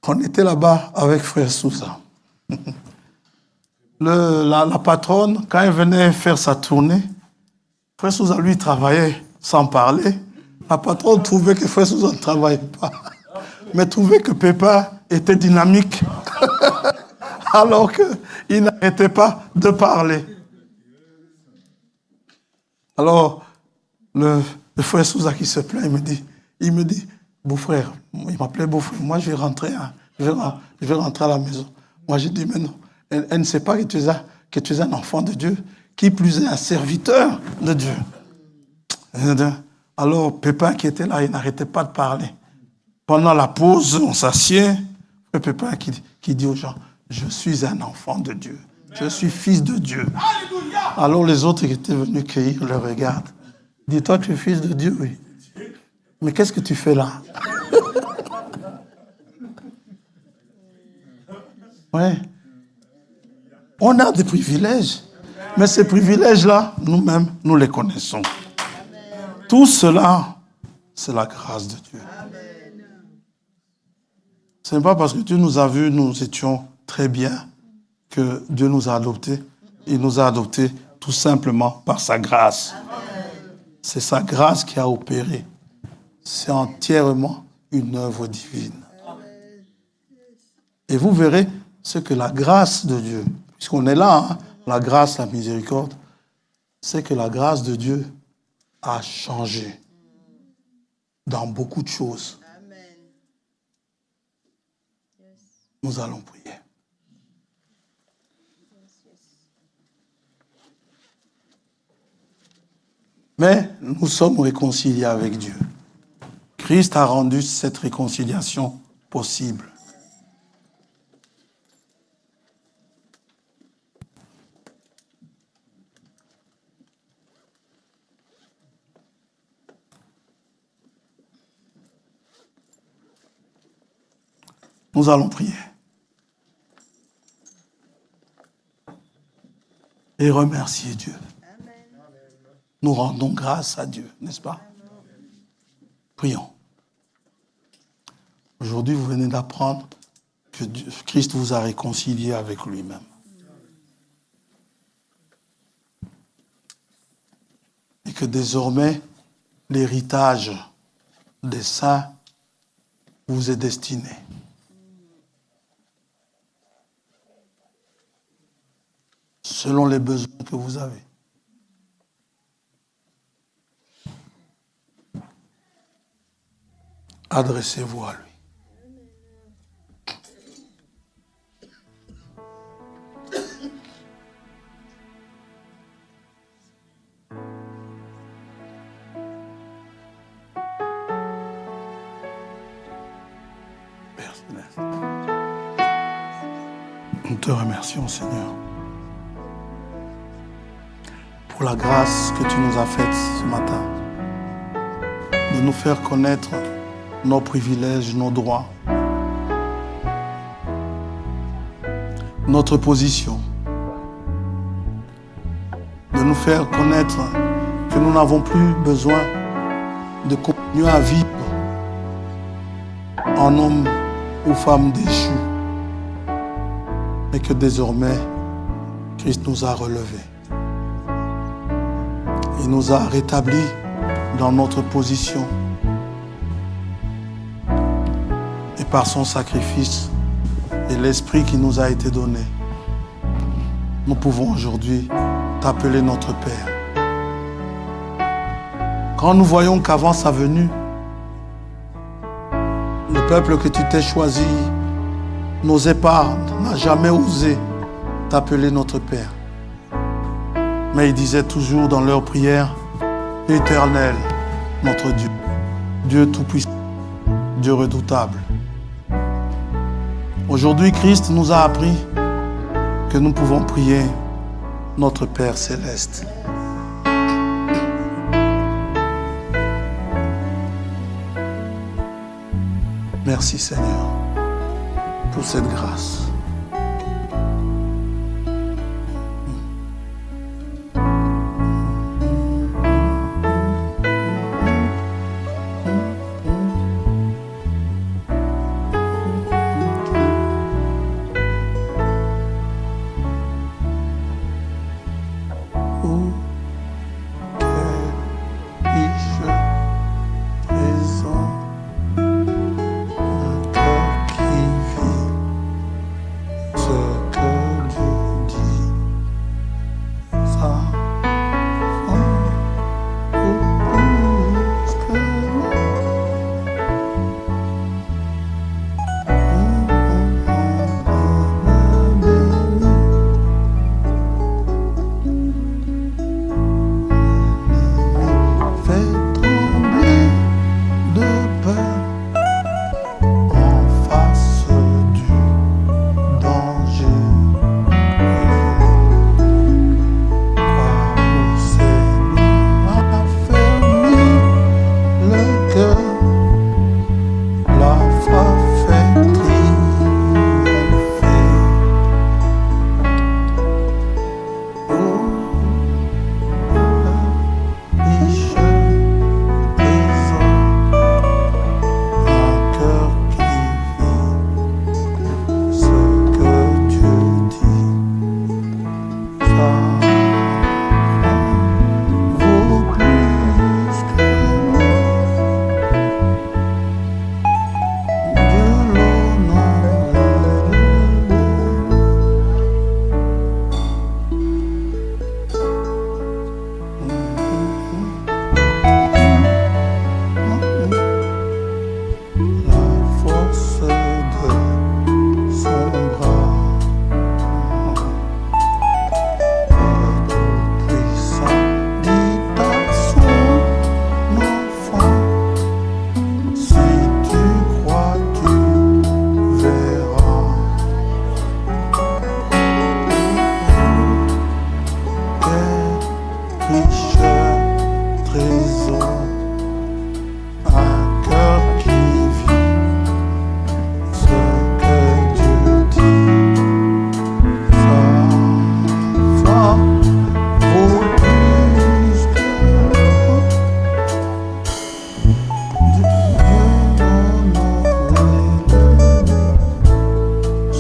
On était là-bas avec Frère Sousa. La patronne, quand elle venait faire sa tournée, Frère Sousa, lui, travaillait sans parler. La patronne trouvait que Frère Sousa ne travaillait pas, mais trouvait que Pépin était dynamique, alors qu'il n'arrêtait pas de parler. Alors, le Frère Sousa qui se plaint, il me dit, beau-frère, il m'appelait beau-frère, moi je vais rentrer à la maison. Moi j'ai dit, mais non. Elle ne sait pas que tu es un enfant de Dieu, qui plus est un serviteur de Dieu. Alors, Pépin qui était là, il n'arrêtait pas de parler. Pendant la pause, on s'assied. Pépin qui dit aux gens, je suis un enfant de Dieu. Je suis fils de Dieu. Alors les autres qui étaient venus cueillir le regardent. Dis-toi, tu es fils de Dieu, oui. Mais qu'est-ce que tu fais là? Ouais. On a des privilèges, mais ces privilèges-là, nous-mêmes, nous les connaissons. Tout cela, c'est la grâce de Dieu. Ce n'est pas parce que Dieu nous a vus, nous étions très bien, que Dieu nous a adoptés. Il nous a adoptés tout simplement par sa grâce. C'est sa grâce qui a opéré. C'est entièrement une œuvre divine. Et vous verrez ce que la grâce de Dieu, puisqu'on est là, la grâce, la miséricorde, c'est que la grâce de Dieu a changé dans beaucoup de choses. Nous allons prier. Mais nous sommes réconciliés avec Dieu. Christ a rendu cette réconciliation possible. Nous allons prier. Et remercier Dieu. Nous rendons grâce à Dieu, n'est-ce pas? Prions. Aujourd'hui, vous venez d'apprendre que Christ vous a réconcilié avec lui-même. Et que désormais, l'héritage des saints vous est destiné. Selon les besoins que vous avez. Adressez-vous à lui. Père Céleste, nous te remercions, Seigneur, pour la grâce que tu nous as faite ce matin, de nous faire connaître nos privilèges, nos droits, notre position, de nous faire connaître que nous n'avons plus besoin de continuer à vivre en homme ou femme déchus, mais que désormais, Christ nous a relevés. Il nous a rétablis dans notre position. Et par son sacrifice et l'esprit qui nous a été donné, nous pouvons aujourd'hui t'appeler notre Père. Quand nous voyons qu'avant sa venue, le peuple que tu t'es choisi n'osait pas, n'a jamais osé t'appeler notre Père. Mais ils disaient toujours dans leur prière, Éternel, notre Dieu, Dieu tout-puissant, Dieu redoutable. Aujourd'hui, Christ nous a appris que nous pouvons prier notre Père céleste. Merci Seigneur pour cette grâce.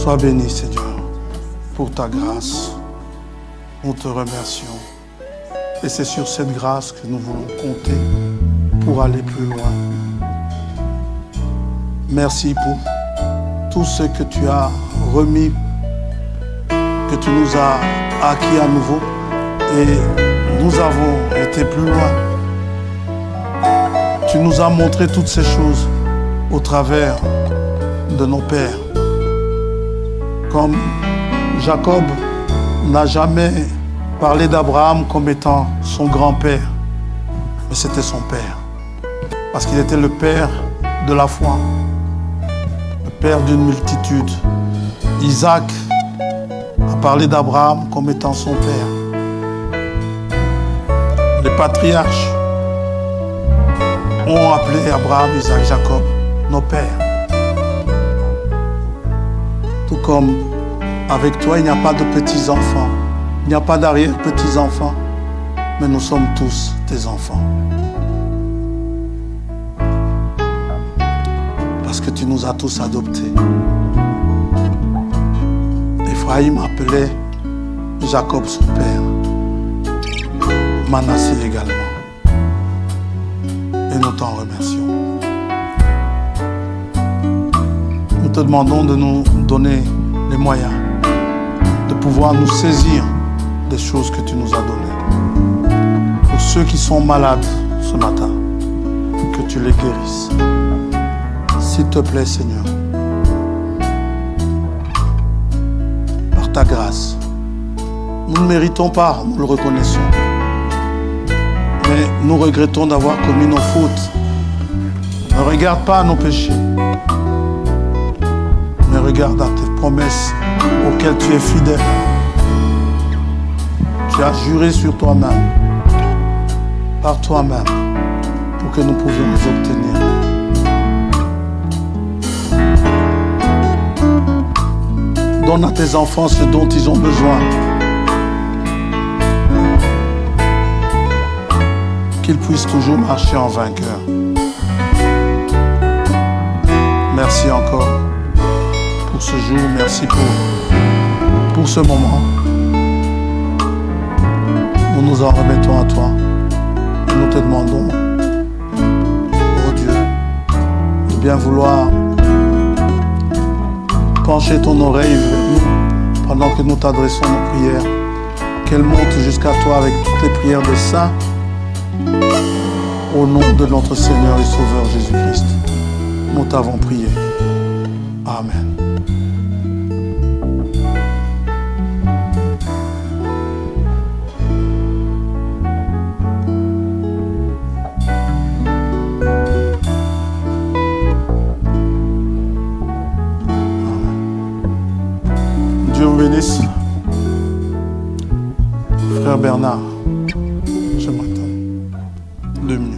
Sois béni, Seigneur, pour ta grâce. Nous te remercions. Et c'est sur cette grâce que nous voulons compter pour aller plus loin. Merci pour tout ce que tu as remis, que tu nous as acquis à nouveau. Et nous avons été plus loin. Tu nous as montré toutes ces choses au travers de nos pères. Comme Jacob n'a jamais parlé d'Abraham comme étant son grand-père, mais c'était son père. Parce qu'il était le père de la foi, le père d'une multitude. Isaac a parlé d'Abraham comme étant son père. Les patriarches ont appelé Abraham, Isaac, Jacob nos pères. Tout comme avec toi, il n'y a pas de petits-enfants, il n'y a pas d'arrière-petits-enfants, mais nous sommes tous tes enfants. Parce que tu nous as tous adoptés. Ephraïm appelait Jacob son père, Manassé également. Et nous t'en remercions. Nous te demandons de nous donner les moyens de pouvoir nous saisir des choses que tu nous as données. Pour ceux qui sont malades ce matin, que tu les guérisses. S'il te plaît, Seigneur, par ta grâce. Nous ne méritons pas, nous le reconnaissons. Mais nous regrettons d'avoir commis nos fautes. Ne regarde pas à nos péchés, mais regarde à tes promesses auxquelles tu es fidèle. Tu as juré sur toi-même, par toi-même, pour que nous pouvions les obtenir. Donne à tes enfants ce dont ils ont besoin. Qu'ils puissent toujours marcher en vainqueur. Merci encore pour ce jour, merci pour ce moment. Nous nous en remettons à toi et nous te demandons, oh Dieu, de bien vouloir pencher ton oreille vers nous pendant que nous t'adressons nos prières, qu'elle monte jusqu'à toi avec toutes les prières des saints. Au nom de notre Seigneur et Sauveur Jésus-Christ, nous t'avons prié. Amen. Dieu vous bénisse. Frère Bernard, j'aimerais te 2 minutes.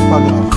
Pas grave.